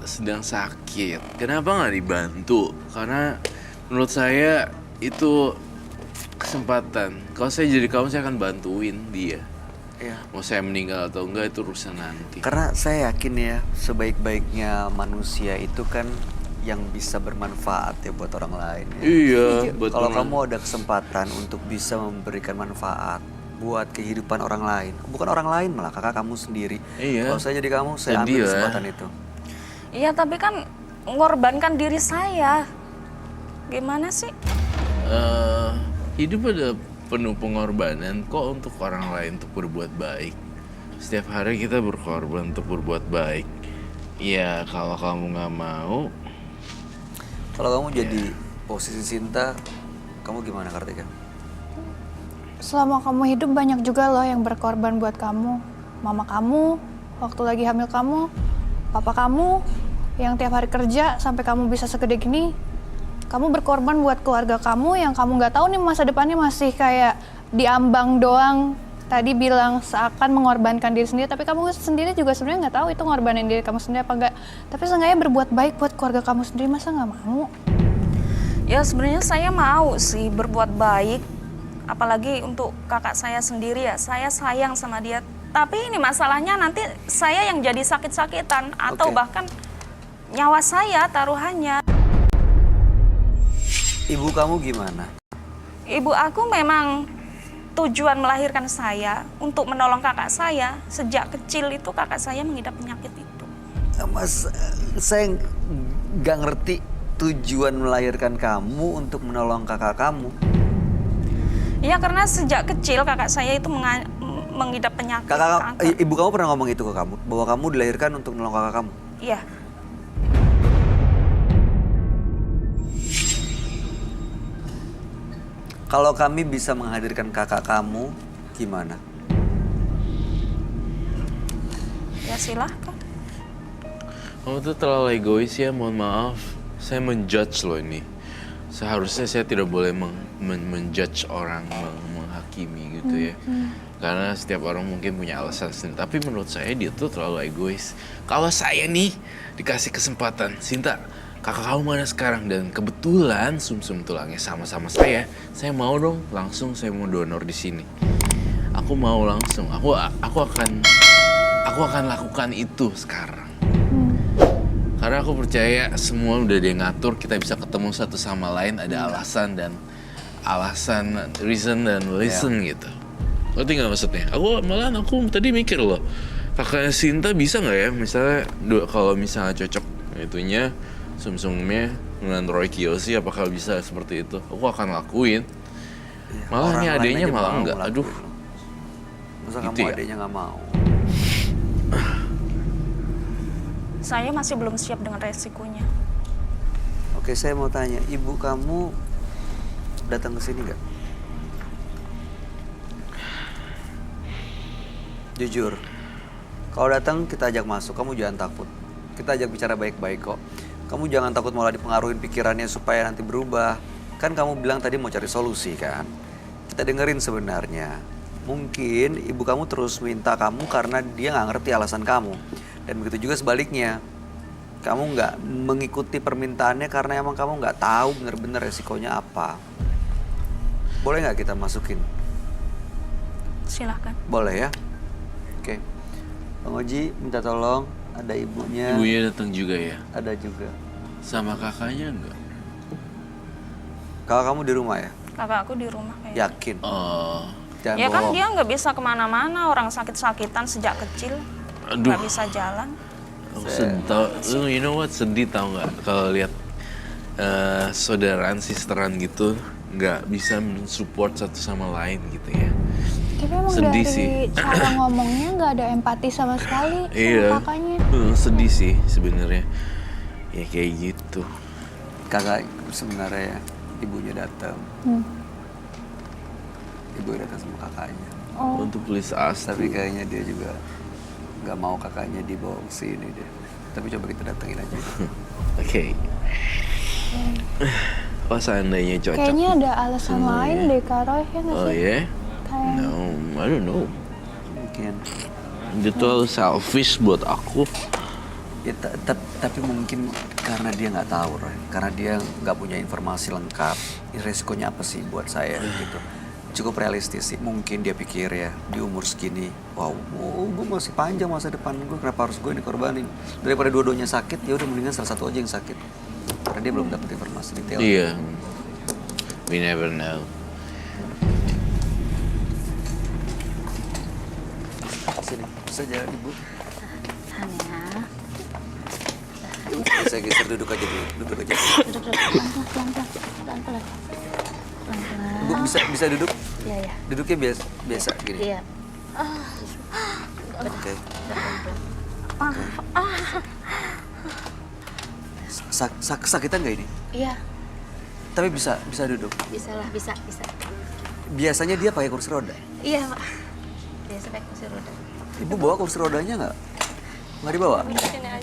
sedang sakit. Kenapa nggak dibantu? Karena menurut saya itu kesempatan. Kalau saya jadi kamu, saya akan bantuin dia.
Iya.
Mau saya meninggal atau enggak itu urusan nanti.
Karena saya yakin ya, sebaik-baiknya manusia itu kan yang bisa bermanfaat ya buat orang lain. Ya.
Iya, betul.
Kalau kamu ada kesempatan untuk bisa memberikan manfaat buat kehidupan orang lain. Bukan orang lain malah, kakak kamu sendiri.
Iya.
Kalau saya jadi kamu, saya
Sedih
ambil
lah.
kesempatan itu.
Iya, tapi kan mengorbankan diri saya. Gimana sih?
Hidup ada penuh pengorbanan kok untuk orang lain untuk berbuat baik. Setiap hari kita berkorban untuk berbuat baik. Ya kalau kamu nggak mau,
Kalau kamu jadi posisi Sinta, kamu gimana, Kartika?
Selama kamu hidup banyak juga loh yang berkorban buat kamu. Mama kamu, waktu lagi hamil kamu, papa kamu, yang tiap hari kerja sampai kamu bisa segede gini. Kamu berkorban buat keluarga kamu yang kamu nggak tahu nih masa depannya masih kayak diambang doang. Tadi bilang seakan mengorbankan diri sendiri, tapi kamu sendiri juga sebenarnya nggak tahu itu ngorbanin diri kamu sendiri apa enggak. Tapi seenggaknya berbuat baik buat keluarga kamu sendiri, masa nggak mau?
Ya sebenarnya saya mau sih berbuat baik, apalagi untuk kakak saya sendiri ya. Saya sayang sama dia. Tapi ini masalahnya nanti saya yang jadi sakit-sakitan atau
Oke.
bahkan nyawa saya taruhannya.
Ibu kamu gimana?
Ibu aku memang tujuan melahirkan saya untuk menolong kakak saya. Sejak kecil itu kakak saya mengidap penyakit itu.
Mas, saya nggak ngerti tujuan melahirkan kamu untuk menolong kakak kamu.
Iya karena sejak kecil kakak saya itu mengidap penyakit kanker.
Ibu kamu pernah ngomong itu ke kamu? Bahwa kamu dilahirkan untuk menolong kakak kamu?
Iya.
Kalau kami bisa menghadirkan kakak kamu, gimana?
Ya silahkan.
kamu tuh terlalu egois ya, mohon maaf. Saya menjudge loh ini. Seharusnya saya tidak boleh menjudge orang, menghakimi gitu ya. Karena setiap orang mungkin punya alasan sendiri. Tapi menurut saya dia tuh terlalu egois. Kalau saya nih dikasih kesempatan, Sinta, kakak kamu mana sekarang? Dan kebetulan sumsum tulangnya sama-sama saya mau dong langsung saya mau donor di sini. Aku mau langsung. Aku akan lakukan itu sekarang. Karena aku percaya semua udah dia ngatur, kita bisa ketemu satu sama lain, ada alasan, reason dan listen gitu. Ngerti nggak maksudnya? Aku tadi mikir loh, kakaknya Sinta bisa nggak ya, misalnya kalau misalnya cocok itunya, sumsumnya dengan Roy Kiyoshi, apakah bisa seperti itu? Aku akan lakuin. Malah nih adanya malah enggak. Aduh.
Masa
Gitu
kamu
ya?
adanya nggak mau?
Saya masih belum siap dengan resikonya.
Oke, saya mau tanya, ibu kamu datang ke sini nggak? Jujur, kalau datang kita ajak masuk, kamu jangan takut. Kita ajak bicara baik-baik kok. Kamu jangan takut malah dipengaruhi pikirannya supaya nanti berubah. Kan kamu bilang tadi mau cari solusi kan? Kita dengerin sebenarnya. Mungkin ibu kamu terus minta kamu karena dia nggak ngerti alasan kamu. Dan begitu juga sebaliknya. Kamu nggak mengikuti permintaannya karena emang kamu nggak tahu bener-bener resikonya apa. Boleh nggak kita masukin?
Silahkan.
Boleh ya? Oke. Bang Oji minta tolong, ada ibunya.
Ibunya datang juga ya?
Ada juga.
Sama kakaknya enggak?
Kakak kamu di rumah ya?
Kakak aku di rumah kayaknya.
Yakin?
Oh.
Jangan
Ya kan
bohong.
dia nggak bisa kemana-mana, orang sakit-sakitan sejak kecil.
Aduh.
Nggak bisa jalan.
Aku sedih, you know what, sedih tau nggak kalau lihat saudaraan, sisteran gitu nggak bisa mensupport satu sama lain gitu ya.
Tapi emang
Sedih
dari
sih.
cara ngomongnya nggak ada empati sama sekali
Iya.
sama kakaknya.
Sedih sih sebenarnya. Ya kayak gitu.
Kakak sebenarnya ibunya datang. Ibu datang sama kakaknya.
Oh,
Untuk please ask.
Tapi kayaknya dia juga nggak mau kakaknya dibawa ke sini deh. Tapi coba kita datengin aja.
Oke. Oh seandainya cocok.
kayaknya ada alasan
Semuanya.
lain deh Kak Roy, ya nggak
Oh
sih?
ya?
Kayak
No, I don't know.
Mungkin.
Dia terlalu selfish buat aku.
Ya, tapi mungkin karena dia nggak tahu, Roy. Karena dia nggak punya informasi lengkap. Ini resikonya apa sih buat saya gitu. Cukup realistis sih. Mungkin dia pikir ya di umur segini, wow, gue masih panjang masa depan gue, kenapa harus gue dikorbanin? Daripada dua-duanya sakit, ya udah mendingan salah satu aja yang sakit. Karena dia belum dapat informasi detail.
Iya. We never know.
sini. Bisa jalan Ibu.
Tahan ya.
Saya geser duduk aja dulu. Duduk aja.
Duduk, pelan-pelan.
Ibu bisa duduk?
Iya, ya.
Duduknya biasa gini.
Iya.
Oke. Sakitan nggak ini?
Iya,
Tapi bisa duduk.
bisa.
Biasanya dia pakai kursi roda.
Iya, Pak. Biasa pakai kursi roda.
Ibu bawa kursi rodanya nggak? Nggak dibawa?
Di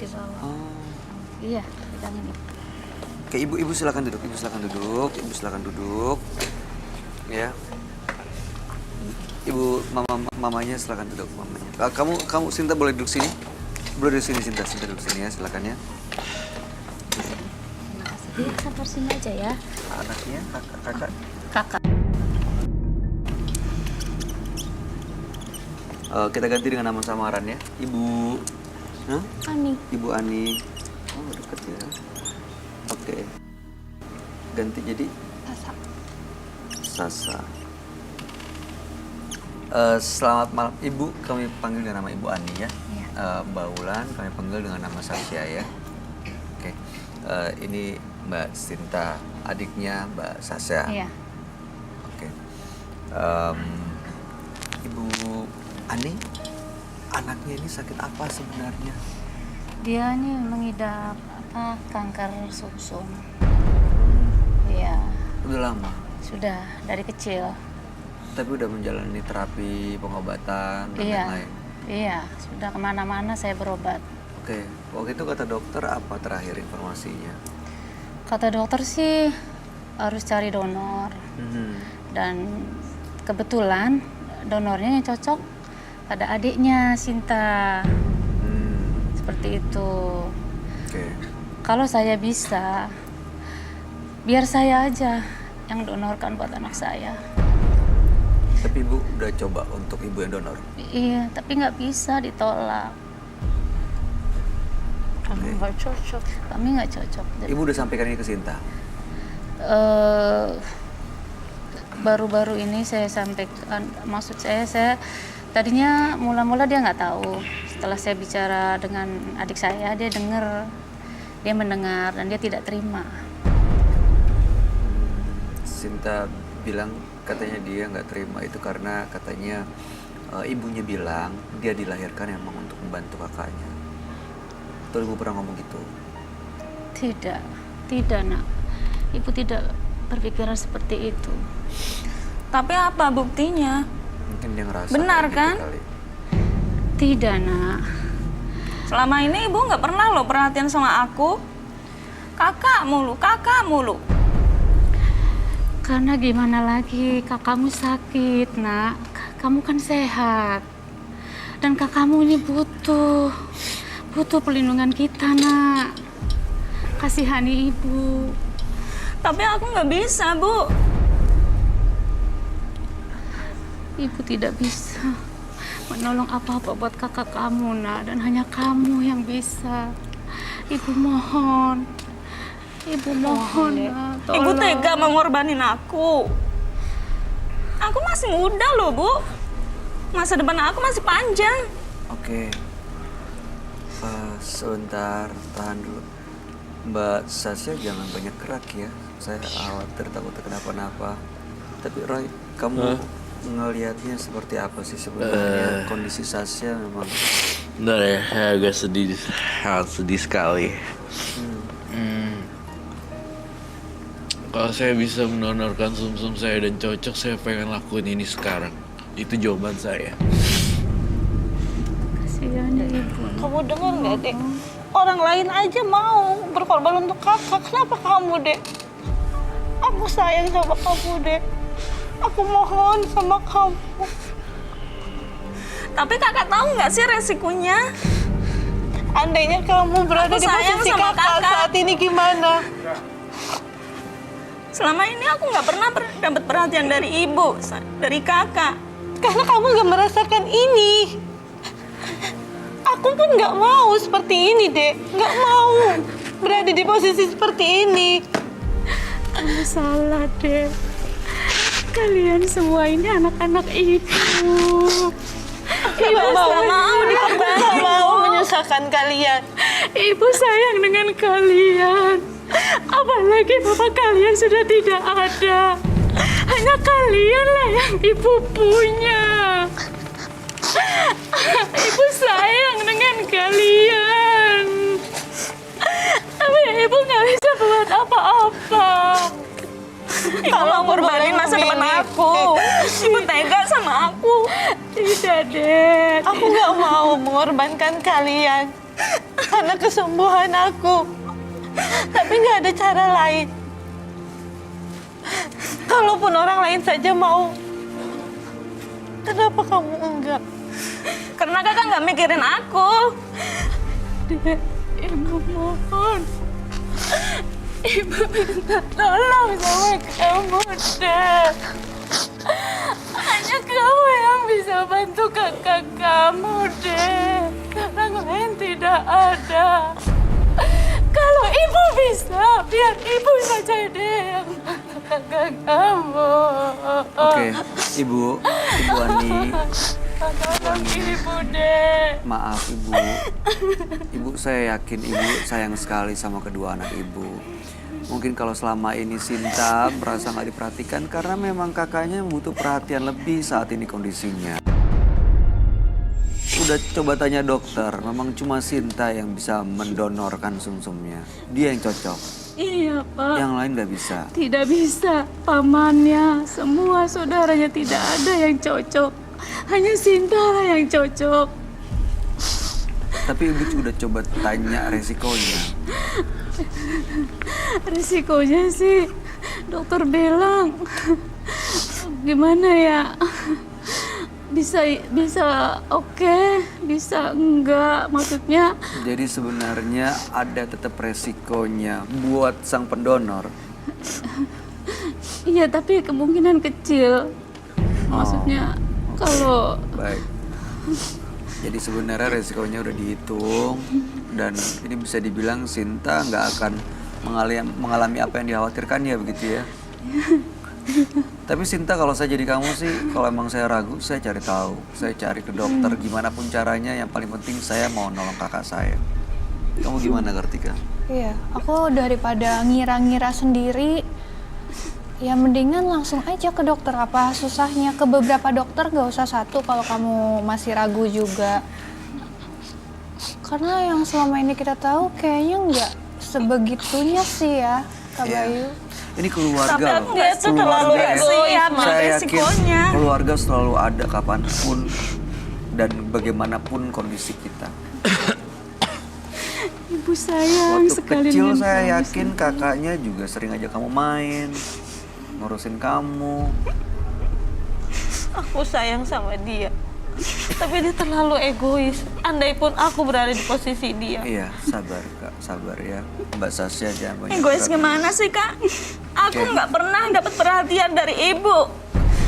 bawah.
Oh.
Iya, pegang ini.
Oke, ibu silakan duduk. Ibu silakan duduk. Ya. Ibu mamanya silakan duduk mamanya. Kamu Sinta boleh duduk sini? Boleh duduk sini Sinta duduk sini ya, silakan ya.
Terima kasih. Iya, sabar sini aja ya.
Anaknya kakak.
Kakak.
Kita ganti dengan nama samaran ya. Ibu Hah?
Ani.
Ibu Ani. Oh, deket ya. Oke. Ganti jadi Sasa. Selamat malam Ibu, kami panggil dengan nama Ibu Ani ya. Mbak Wulan kami panggil dengan nama Sasya ya. Oke. Ini Mbak Sinta, adiknya Mbak Sasya.
Iya.
Oke. Ibu Ani, anaknya ini sakit apa sebenarnya?
Dia ini mengidap kanker sumsum. Iya,
Udah lama,
sudah dari kecil.
tapi udah menjalani terapi, pengobatan, dan
Iya.
lain-lain.
Iya, sudah kemana-mana saya berobat.
Oke, waktu itu kata dokter apa terakhir informasinya?
Kata dokter sih harus cari donor.
Mhm.
Dan kebetulan donornya yang cocok pada adiknya Sinta. Seperti itu.
Oke.
Kalau saya bisa, biar saya aja yang donorkan buat anak saya.
Tapi Ibu udah coba untuk Ibu yang donor?
Iya, tapi nggak bisa, ditolak. Kami nggak cocok. Kami nggak cocok.
Ibu udah sampaikan ini ke Sinta?
Baru-baru ini saya sampaikan, maksud saya tadinya mula-mula dia nggak tahu. Setelah saya bicara dengan adik saya, dia mendengar dan dia tidak terima.
Sinta bilang katanya dia nggak terima itu karena katanya ibunya bilang dia dilahirkan emang untuk membantu kakaknya. Betul Ibu pernah ngomong gitu?
Tidak nak. Ibu tidak berpikiran seperti itu.
Tapi apa buktinya?
Mungkin dia ngerasa
Benar
kayak
kan?
gitu kali.
Tidak nak.
Selama ini ibu nggak pernah loh perhatian sama aku. Kakak mulu.
Karena gimana lagi, kakakmu sakit nak. Kamu kan sehat. Dan kakakmu ini butuh perlindungan kita nak. Kasihani ibu.
Tapi aku nggak bisa, Bu.
Ibu tidak bisa menolong apa-apa buat kakak kamu nak. Dan hanya kamu yang bisa. Ibu mohon nak, tolong.
Ibu tega mengorbanin aku. Aku masih muda loh, Bu. Masa depan aku masih panjang.
Oke. Sebentar, tahan dulu. Mbak Sasya jangan banyak gerak ya. Saya khawatir takut kenapa-napa. Tapi Roy, kamu ngelihatnya seperti apa sih sebenarnya? Kondisi Sasya memang...
Bentar ya, saya agak sangat sedih sekali. Kalau saya bisa mendonorkan sumsum saya dan cocok, saya pengen lakuin ini sekarang. Itu jawaban saya.
Kasihan ya ibu.
Kamu dengar nggak, Dek? Orang lain aja mau berkorban untuk kakak. Kenapa kamu, Dek? Aku sayang sama kamu, Dek. Aku mohon sama kamu. Tapi kakak tahu nggak sih resikonya? Andainya kamu berada di posisi kakak saat ini gimana? Selama ini aku nggak pernah dapat perhatian dari ibu, dari kakak. Karena kamu nggak merasakan ini. Aku pun nggak mau seperti ini, Dek. Nggak mau berada di posisi seperti ini.
Kamu salah, Dek. Kalian semua ini anak-anak ibu.
Ibu mau memisahkan kalian.
Ibu sayang dengan kalian. Apalagi bapak kalian sudah tidak ada. Hanya kalianlah yang ibu punya. Ibu sayang dengan kalian. Tapi ibu nggak bisa buat apa-apa.
Kamu korbanin masa depan aku. Ibu tega sama aku.
Tidak, Dek.
Aku nggak mau mengorbankan kalian karena kesembuhan aku. Tapi nggak ada cara lain. Kalaupun orang lain saja mau, kenapa kamu enggak?
Karena kakak nggak mikirin aku. Dek, ibu mohon. Ibu minta tolong sama kamu, Dek. Hanya kamu yang bisa bantu kakak kamu, Dek. Orang lain tidak ada. Kalau ibu bisa, biar ibu saja deh yang bantu kakak kamu.
Oke, Ibu Ani.
Tolong ibu, Dek.
Maaf Ibu. Ibu, saya yakin Ibu sayang sekali sama kedua anak Ibu. Mungkin kalau selama ini Sinta merasa nggak diperhatikan karena memang kakaknya butuh perhatian lebih saat ini kondisinya. Udah coba tanya dokter, memang cuma Sinta yang bisa mendonorkan sumsumnya. Dia yang cocok,
Iya, Pak.
yang lain nggak bisa.
Tidak bisa. Pamannya, semua saudaranya tidak ada yang cocok. Hanya Sinta lah yang cocok.
Tapi Ibu udah coba tanya resikonya.
Risikonya sih dokter bilang gimana ya, bisa oke, bisa enggak, maksudnya.
Jadi sebenarnya ada tetap resikonya buat sang pendonor.
Iya, tapi kemungkinan kecil. Maksudnya kalau
Baik. Jadi sebenarnya resikonya udah dihitung dan ini bisa dibilang Sinta nggak akan mengalami apa yang dikhawatirkannya, begitu ya. Tapi Sinta, kalau saya jadi kamu sih, kalau emang saya ragu, saya cari tahu. Saya cari ke dokter gimana pun caranya, yang paling penting saya mau nolong kakak saya. Kamu gimana, Kartika?
Iya, aku daripada ngira-ngira sendiri, ya mendingan langsung aja ke dokter. Apa susahnya? Ke beberapa dokter, gak usah satu kalau kamu masih ragu juga. Karena yang selama ini kita tahu kayaknya nggak sebegitunya sih ya, Kak Bayu.
Ini keluarga
Tapi
loh.
dia tuh terlalu egois,
Saya yakin
resikonya.
keluarga selalu ada kapanpun dan bagaimanapun kondisi kita.
ibu sayang
Waktu
sekali
kecil
dengan
saya
kamu,
yakin
Sinta.
kakaknya juga sering ajak kamu main, ngurusin kamu.
Aku sayang sama dia. Tapi dia terlalu egois. Andai pun aku berada di posisi dia.
Iya, sabar Kak, sabar ya. Mbak Sasya jangan banyak
Egois
gerak.
gimana sih, Kak? Aku
Oke.
nggak pernah dapat perhatian dari ibu.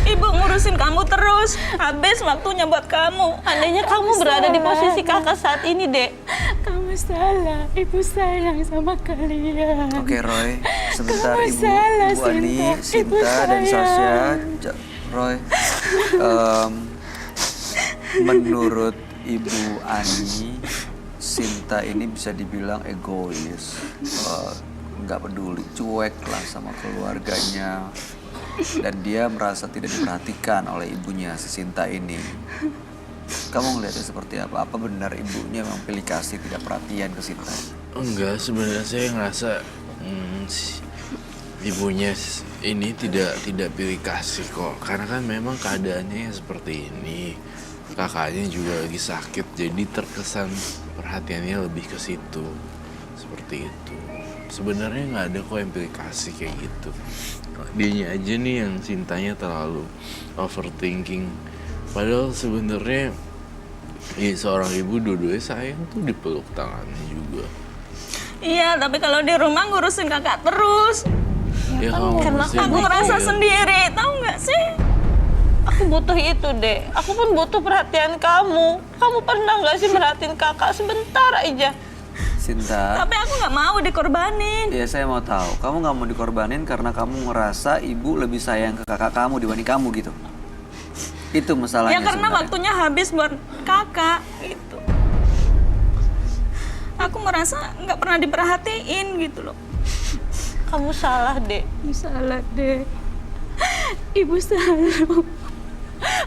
Ibu ngurusin kamu terus. Habis waktunya buat kamu. Andainya kamu berada di posisi kakak saat ini, Dek.
Kamu salah, ibu sayang sama kalian.
Oke Roy, sebentar
Kamu
Ibu,
salah,
Ibu Ani,
Sinta. Ibu
Sinta dan Sasya.
sayang.
Roy, menurut Ibu Ani, Sinta ini bisa dibilang egois, nggak peduli, cuek lah sama keluarganya, dan dia merasa tidak diperhatikan oleh ibunya si Sinta ini. Kamu ngeliatnya seperti apa? Apa benar ibunya memang pilih kasih, tidak perhatian ke Sinta?
Enggak, sebenarnya saya ngerasa ibunya ini tidak pilih kasih kok. Karena kan memang keadaannya seperti ini. Kakaknya juga lagi sakit, jadi terkesan perhatiannya lebih ke situ. Seperti itu. Sebenarnya nggak ada kok yang pilih kasih kayak gitu. Dianya aja nih yang cintanya terlalu overthinking. Padahal sebenarnya ya seorang ibu dua-duanya sayang tuh dipeluk tangannya juga.
Iya, tapi kalau di rumah ngurusin kakak terus.
Ya kamu
Karena
mesti
aku ngerasa
mikir.
sendiri, tahu nggak sih? Aku butuh itu, Dek. Aku pun butuh perhatian kamu. Kamu pernah nggak sih merhatiin kakak sebentar aja?
Sinta.
Tapi aku nggak mau dikorbanin.
Ya saya mau tahu, kamu nggak mau dikorbanin karena kamu ngerasa ibu lebih sayang ke kakak kamu dibanding kamu gitu. Itu masalahnya
Ya karena
sebenarnya.
waktunya habis buat kakak gitu. aku merasa nggak pernah diperhatiin gitu loh.
Kamu salah, Dek. Ibu salah, Dek. Ibu selalu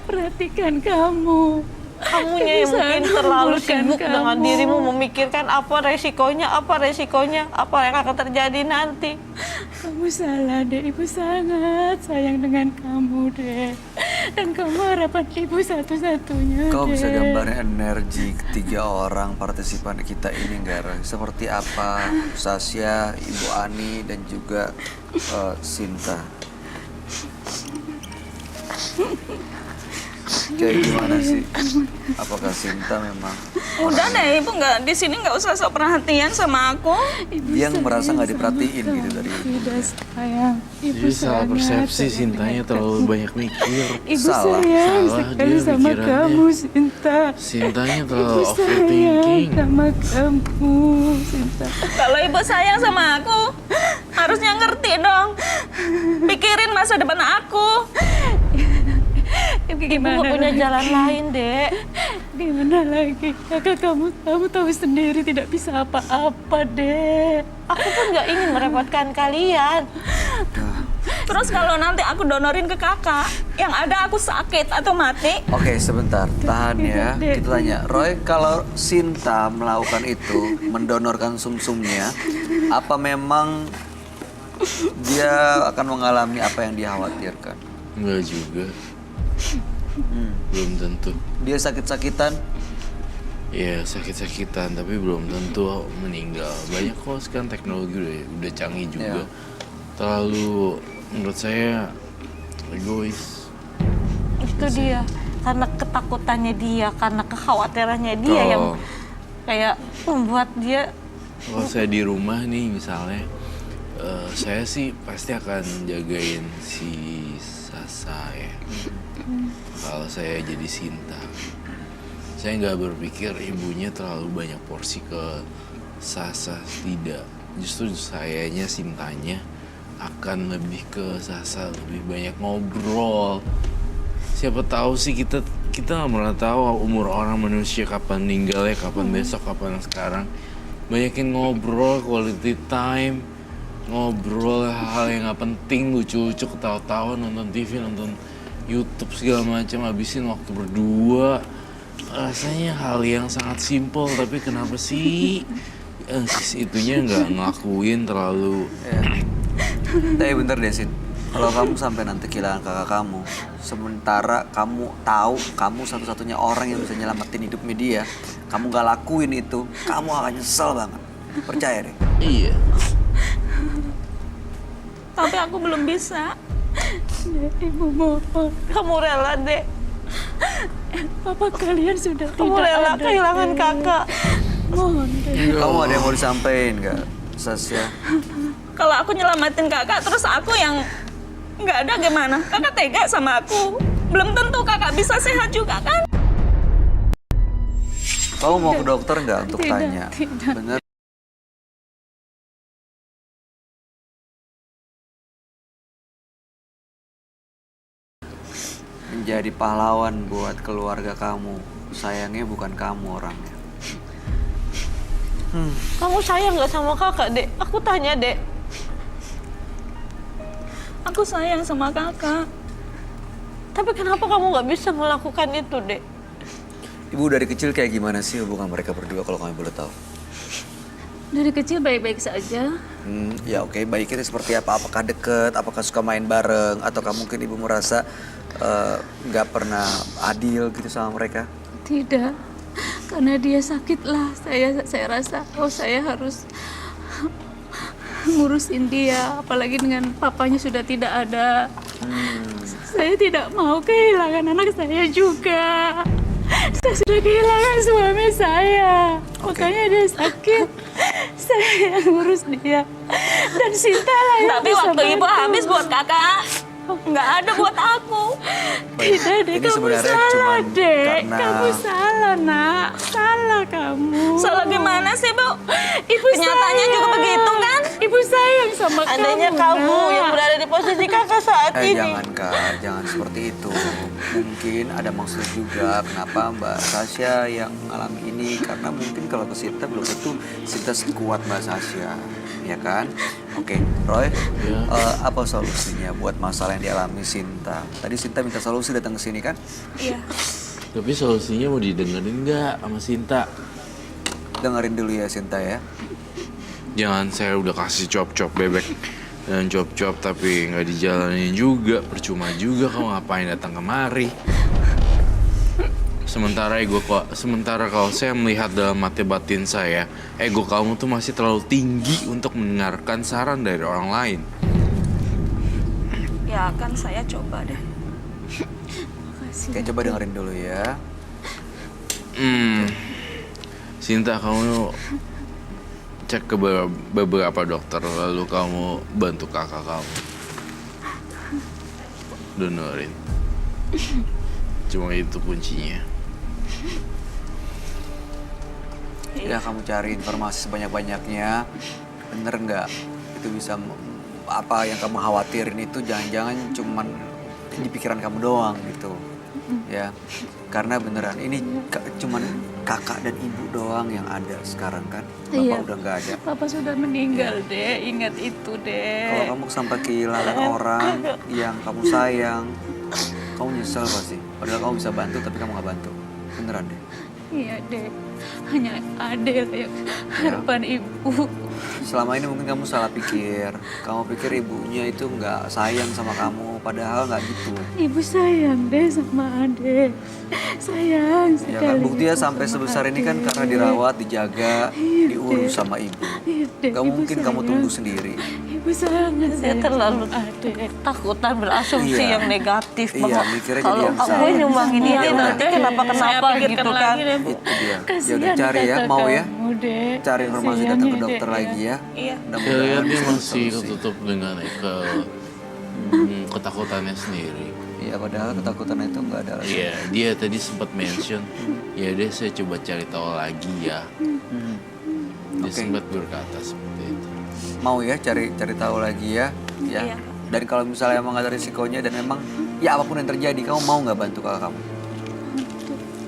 perhatikan kamu.
Kamunya yang mungkin terlalu sibuk dengan dirimu memikirkan apa resikonya, apa yang akan terjadi nanti.
Kamu salah, Dek. Ibu sangat sayang dengan kamu, Dek. Dan kamu harapan ibu satu-satunya,
Kau bisa
Dek.
gambarin energi ketiga orang partisipan kita ini nggak, Roy? Seperti apa? Sasya, Ibu Ani, dan juga Sinta. Kayak gimana sih? Apakah Sinta memang
Udah deh, ibu nggak di sini nggak usah sok perhatian sama aku.
yang merasa nggak diperhatiin gitu dari ibu?
Tidak sayang. Ibu
Jadi salah
sangat
persepsi,
sayang
Sintanya
dengan
terlalu banyak mikir.
Ibu
Salah.
sayang
Salah
sekali
dia
sama
pikirannya.
kamu, Sinta.
Sintanya
Ibu
terlalu
sayang
overthinking.
sama kamu, Sinta.
Kalau ibu sayang sama aku, harusnya ngerti dong. Pikirin masa depan aku.
Ibu
nggak punya jalan lain, Dek.
Gimana lagi? Kakak kamu tahu sendiri tidak bisa apa-apa, Dek.
Aku pun nggak ingin merepotkan kalian. Terus kalau nanti aku donorin ke kakak, yang ada aku sakit atau mati.
Oke, sebentar, tahan ya. Kita tanya, Roy, kalau Sinta melakukan itu, mendonorkan sumsumnya, apa memang dia akan mengalami apa yang dia khawatirkan?
Enggak juga. Belum tentu.
Dia sakit-sakitan?
Ya sakit-sakitan, tapi belum tentu meninggal. Banyak kok sekarang teknologi udah canggih juga.
Iya.
Terlalu menurut saya egois.
Itu dia. Karena ketakutannya dia, karena kekhawatirannya dia
Betul.
yang kayak membuat dia.
Kalau saya di rumah nih misalnya, saya sih pasti akan jagain si Sasa ya. Kalau saya jadi Sinta, saya nggak berpikir ibunya terlalu banyak porsi ke Sasa, tidak. Justru sayanya, Sintanya akan lebih ke Sasa, lebih banyak ngobrol. Siapa tahu sih kita nggak pernah tahu umur orang manusia kapan meninggalnya, kapan besok, kapan sekarang. Banyakin ngobrol, quality time, ngobrol hal yang nggak penting, lucu-lucu, ketawa-tawa, nonton TV, nonton YouTube segala macam, habisin waktu berdua. Rasanya hal yang sangat simpel, tapi kenapa sih itunya nggak ngelakuin terlalu.
Tapi bentar deh, Sin. Kalau kamu sampai nanti kehilangan kakak kamu, sementara kamu tahu kamu satu-satunya orang yang bisa nyelamatin hidupnya dia, kamu gak lakuin itu, kamu akan nyesel banget. Percaya deh.
Iya.
Tapi aku belum bisa.
Dek, Ibu mohon.
Kamu rela, Dek.
Papa kalian sudah
Kamu
tidak
rela
ada,
kehilangan
Dek.
kakak.
Mohon, Dek.
Kamu ada yang mau disampaikan gak, Sasya?
Kalau aku nyelamatin kakak, terus aku yang nggak ada gimana? Kakak tega sama aku. Belum tentu kakak bisa sehat juga kan?
Kamu mau ke dokter nggak untuk
Tidak,
tanya?
tidak.
Bener? Menjadi pahlawan buat keluarga kamu. Sayangnya bukan kamu orangnya.
Kamu sayang nggak sama kakak, Dek? Aku tanya, Dek. Aku sayang sama kakak. Tapi kenapa kamu nggak bisa melakukan itu, Dek?
Ibu dari kecil kayak gimana sih hubungan mereka berdua kalau kamu boleh tahu?
Dari kecil baik-baik saja.
Ya oke, baiknya seperti apa? Apakah deket? Apakah suka main bareng? Ataukah mungkin ibu merasa nggak pernah adil gitu sama mereka?
Tidak, karena dia sakitlah. Saya rasa, saya harus ngurusin dia, apalagi dengan papanya sudah tidak ada. Saya tidak mau kehilangan anak saya juga. Saya sudah kehilangan suami saya, makanya dia sakit. Saya yang ngurus dia, dan Sinta lah yang
Tapi
bisa
waktu ibu
bantu.
habis buat kakak, nggak ada buat aku.
Tidak, Dek,
Ini
kamu
sebenarnya
salah,
cuman
Dek.
karena
Kamu salah, salah, Nak. Salah kamu.
Salah gimana sih, Bu?
Ibu
Kenyataannya juga begitu kan?
Ibu sayang sama
Andainya
kamu,
kamu
Nak.
yang berada di posisi kakak saat ini.
Jangan Kak, jangan seperti itu. Mungkin ada maksud juga kenapa Mbak Sasha yang mengalami ini. Karena mungkin kalau ke Sinta belum tentu Sinta sekuat Mbak Sasha. Ya kan? Oke, Roy, apa solusinya buat masalah yang dialami Sinta? Tadi Sinta minta solusi datang ke sini kan?
Iya.
Tapi solusinya mau didengerin nggak sama Sinta?
Dengerin dulu ya Sinta ya.
Jangan, saya udah kasih cop-cop bebek dan cop-cop tapi nggak dijalanin juga. Percuma juga kamu ngapain datang kemari. Sementara kalau saya melihat dalam mata batin saya, ego kamu tuh masih terlalu tinggi untuk mendengarkan saran dari orang lain.
Ya akan saya coba deh.
Oke, coba dengerin dulu ya.
Sinta, kamu cek ke beberapa dokter, lalu kamu bantu kakak kamu. Donorin. Cuma itu kuncinya.
Ya kamu cari informasi sebanyak-banyaknya. Bener nggak? Itu bisa apa yang kamu khawatirin itu jangan-jangan cuman di pikiran kamu doang gitu. Ya. Karena beneran ini cuman kakak dan ibu doang yang ada sekarang kan. Bapak
Iya.
udah nggak ada.
Papa sudah meninggal, Dek. Ingat itu, Dek.
Kalau kamu sampai kehilangan orang yang kamu sayang, kamu nyesel pasti. Padahal kamu bisa bantu tapi kamu nggak bantu. Beneran deh.
Iya, Dek. Hanya Ade lah yang harapan ibu.
Selama ini mungkin kamu salah pikir. Kamu pikir ibunya itu nggak sayang sama kamu, padahal nggak gitu.
Ibu sayang deh sama Ade. Sayang sekali.
Ya kan buktinya
ibu
sampai
sama
sebesar ini kan
Ade.
karena dirawat, dijaga,
Iya,
diurus
Dek.
sama ibu.
Iya, Dek.
Gak
Ibu
mungkin kamu
sayang.
tumbuh sendiri.
Ibu sangat
Saya
sayang
terlalu
sama Ade.
takutan berasumsi
Iya.
yang negatif
Iya,
bahwa
mikirnya jadi
kalau
yang
aku
salah.
nyumbangin ini
Iya,
nanti
Dek.
kenapa
Saya
gitu
pikirkan
kan.
lagi deh, Bu.
Itu dia. Ya
Kasihan
udah cari ya,
kakak
mau ya.
kamu, Dek.
Cari informasi
Kasihan
datang
ya,
ke dokter
Dek,
lagi ya.
Iya.
Saya lihat dia
bisa
masih
solusi.
ketutup dengan ketakutannya sendiri.
Iya, padahal ketakutan itu nggak ada lagi.
Iya, dia tadi sempat mention, ya deh saya coba cari tahu lagi ya. Dia
Oke.
sempat berkata seperti itu.
Mau ya cari tahu lagi ya. Ya.
Iya.
Dan kalau misalnya emang ada risikonya dan emang ya apapun yang terjadi, kamu mau nggak bantu kakak kamu?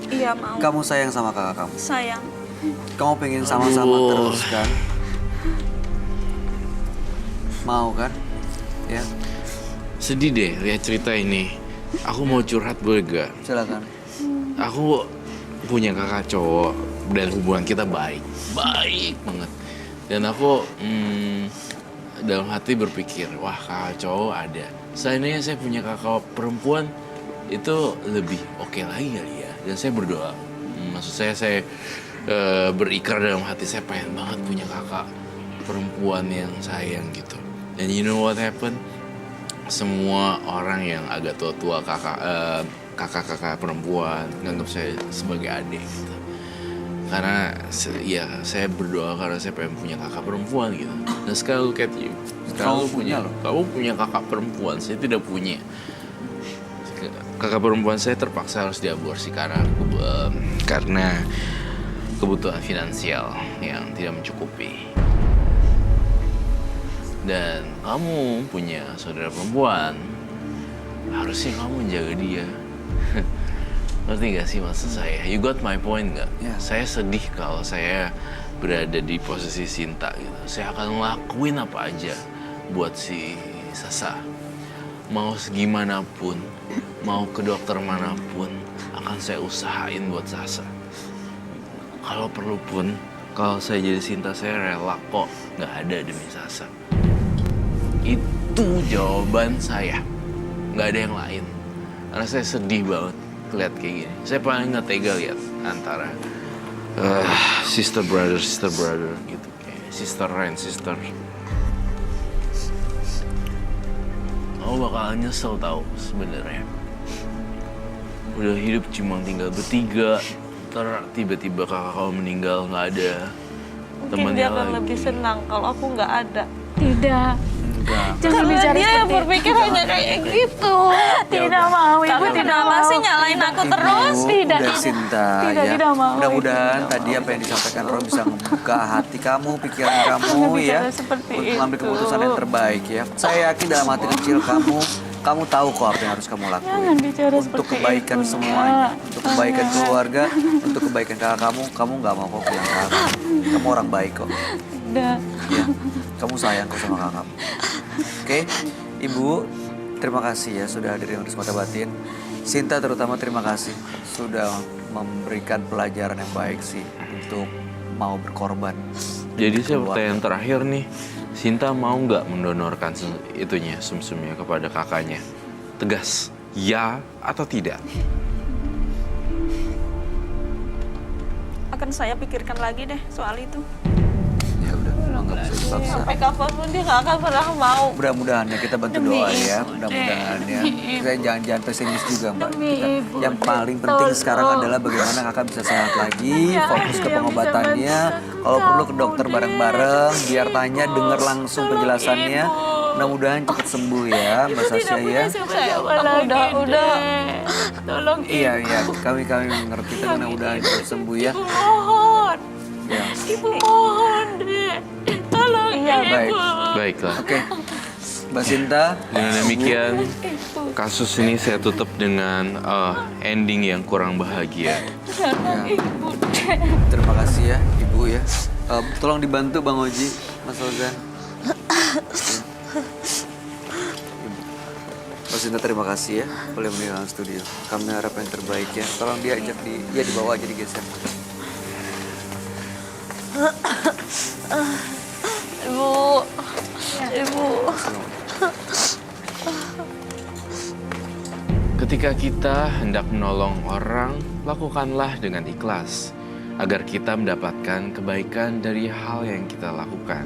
Iya mau.
Kamu sayang sama kakak kamu.
Sayang.
Kamu pengen sama-sama
Aduh.
terus kan? Mau kan? Ya,
Sedih deh lihat cerita ini. Aku mau curhat boleh gak?
silakan.
Aku punya kakak cowok dan hubungan kita baik banget. Dan aku dalam hati berpikir, wah kakak cowok ada. Seandainya saya punya kakak perempuan itu lebih oke lagi kali ya. Dan saya berdoa, maksud saya berikrar dalam hati saya pengen banget punya kakak perempuan yang sayang gitu. Dan you know what happened? Semua orang yang agak tua-tua kakak-kakak perempuan nganggap saya sebagai adik gitu. Karena ya saya berdoa karena saya pengen punya kakak perempuan gitu. Dan sekarang look at you. Sekarang kamu punya kakak perempuan, saya tidak punya. Kakak perempuan saya terpaksa harus diaborsi karena kebutuhan finansial yang tidak mencukupi. Dan kamu punya saudara perempuan, harusnya kamu menjaga dia. Ngerti gak sih maksud saya? You got my point gak?
Ya.
Saya sedih kalau saya berada di posisi Sinta gitu. Saya akan ngelakuin apa aja buat si Sasa. Mau segimanapun, mau ke dokter manapun, akan saya usahain buat Sasa. Kalau perlu pun, kalau saya jadi Sinta, saya rela kok nggak ada demi Sasa. Itu jawaban saya, nggak ada yang lain. Karena saya sedih banget lihat kayak gini. Saya paling nggak tega lihat antara sister brother gitu, kayak sister and sister. Kamu bakalan nyesel tahu sebenarnya. Udah hidup cuma tinggal bertiga, ntar tiba-tiba kakak kamu meninggal nggak ada
Mungkin
temannya
dia akan
lagi.
lebih senang kalau aku nggak ada.
Tidak.
Jangan
Karena
bicara
dia yang
seperti
berpikirannya kayak gitu.
Tidak mau, Ibu
Kamu
tidak
kenapa
mau.
sih nyalain aku terus?
Tidak,
udah Sinta
tidak,
ya.
tidak mau,
Mudah-mudahan tadi apa yang disampaikan Roy bisa membuka hati kamu, pikiran kamu
Jangan
ya,
bicara seperti
untuk mengambil
itu.
keputusan yang terbaik ya. Saya yakin dalam hati kecil kamu tahu kok apa yang harus kamu lakuin.
Jangan bicara
Untuk
seperti
kebaikan
itu,
semuanya,
Nak.
untuk kebaikan keluarga, untuk kebaikan kakak kamu nggak mau kok pulang kakak. Kamu orang baik kok.
Tidak.
Ya, kamu sayang kok sama kakak kamu. Oke, Ibu, terima kasih ya sudah hadir di Mata Batin. Sinta terutama terima kasih sudah memberikan pelajaran yang baik sih untuk mau berkorban.
Jadi saya pertanyaan terakhir nih, Sinta mau nggak mendonorkan itunya, sumsumnya kepada kakaknya? Tegas, ya atau tidak?
Akan saya pikirkan lagi deh soal itu.
Ya udah, nggak bisa dipaksa.
Sampai kapanpun dia nggak akan pernah mau.
Mudah-mudahan ya kita bantu doa ya, mudah-mudahan ya. Saya jangan pesimis juga Mbak. Yang paling penting sekarang adalah bagaimana kakak bisa sehat lagi, fokus ke pengobatannya. Kalau perlu ke dokter bareng-bareng, biar tanya, denger langsung penjelasannya. Mudah-mudahan cepat sembuh ya Mbak Sasha ya.
Udah.
Tolong
Iya, kami mengerti, tapi mudah-mudahan cepat sembuh ya.
mohon.
Ya.
Ibu mohon, Dek. Tolong
Baik.
Baiklah.
Oke. Mbak Sinta,
Dengan demikian, kasus ini saya tutup dengan ending yang kurang bahagia.
terima kasih ya Ibu ya. Tolong dibantu Bang Oji, Mas Ozan. Mbak Sinta terima kasih ya boleh meninggalkan studio. Kami harap yang terbaik ya. Tolong dia ajak dibawa aja digeser.
Ibu.
Ketika kita hendak menolong orang, lakukanlah dengan ikhlas, agar kita mendapatkan kebaikan dari hal yang kita lakukan.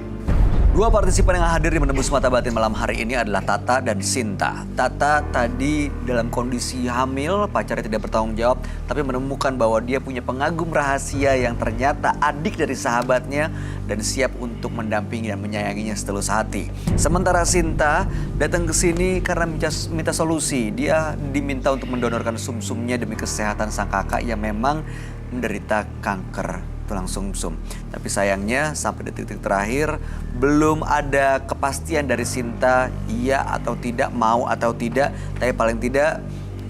Dua partisipan yang hadir di Menembus Mata Batin malam hari ini adalah Tata dan Sinta. Tata tadi dalam kondisi hamil, pacarnya tidak bertanggung jawab, tapi menemukan bahwa dia punya pengagum rahasia yang ternyata adik dari sahabatnya dan siap untuk mendampingi dan menyayanginya setulus hati. Sementara Sinta datang ke sini karena minta solusi. Dia diminta untuk mendonorkan sumsumnya demi kesehatan sang kakak yang memang menderita kanker tulang sumsum. Tapi sayangnya sampai detik-detik terakhir belum ada kepastian dari Sinta iya atau tidak, mau atau tidak. Tapi paling tidak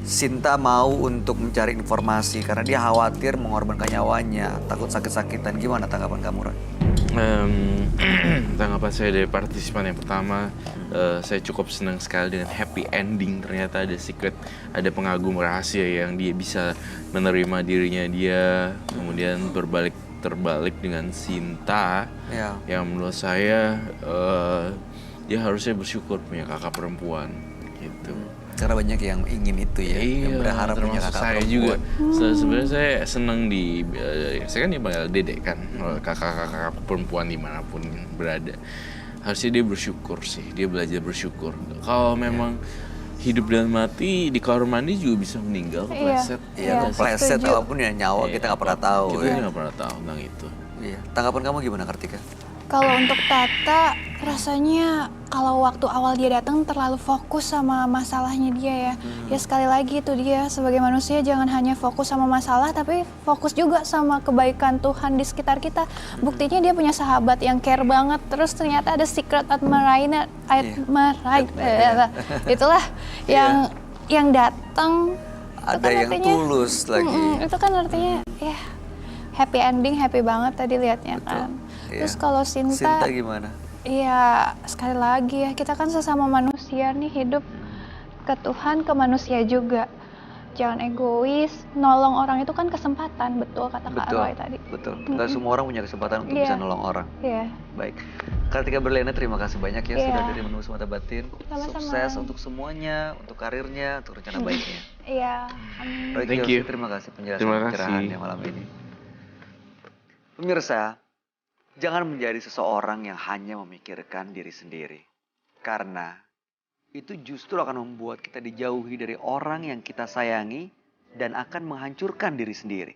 Sinta mau untuk mencari informasi karena dia khawatir mengorbankan nyawanya, takut sakit-sakitan. Gimana tanggapan kamu, Roy?
Tanggapan saya dari partisipan yang pertama, saya cukup senang sekali dengan happy ending. Ternyata ada secret, ada pengagum rahasia yang dia bisa menerima dirinya dia, kemudian terbalik dengan Sinta, yang menurut saya dia harusnya bersyukur punya kakak perempuan gitu.
Karena banyak yang ingin itu ya, yang berharap punya kakak
saya
perempuan.
juga. Sebenarnya saya senang saya kan dipanggil dedek kan, kakak-kakak perempuan dimanapun berada. Harusnya dia bersyukur sih, dia belajar bersyukur. Kalau memang hidup dan mati di kamar mandi juga bisa meninggal, kepleset.
Iya, kepleset apapun ya nyawa kita nggak pernah tahu.
Kita nggak pernah tahu tentang itu.
Iya. Tanggapan kamu gimana, Kartika?
Kalau untuk Tata, rasanya kalau waktu awal dia datang terlalu fokus sama masalahnya dia ya. Ya sekali lagi itu dia sebagai manusia jangan hanya fokus sama masalah tapi fokus juga sama kebaikan Tuhan di sekitar kita. Buktinya dia punya sahabat yang care banget. Terus ternyata ada secret admirer, itulah yang datang.
Ada yang
artinya,
tulus lagi.
itu kan artinya ya happy ending, happy banget tadi liatnya kan. Terus kalau Sinta
gimana?
Iya, sekali lagi ya, kita kan sesama manusia nih, hidup ke Tuhan, ke manusia juga. Jangan egois, nolong orang itu kan kesempatan, betul kata Kak Roy tadi.
Betul, nggak semua orang punya kesempatan untuk bisa nolong orang.
Iya.
Baik, Kartika Berliana terima kasih banyak ya sudah dari Menembus Mata Batin.
Sama-sama.
Sukses untuk semuanya, untuk karirnya, untuk rencana baiknya.
Iya,
Roy Kiyoshi, terima kasih pencerahannya malam ini. Pemirsa, jangan menjadi seseorang yang hanya memikirkan diri sendiri. Karena itu justru akan membuat kita dijauhi dari orang yang kita sayangi dan akan menghancurkan diri sendiri.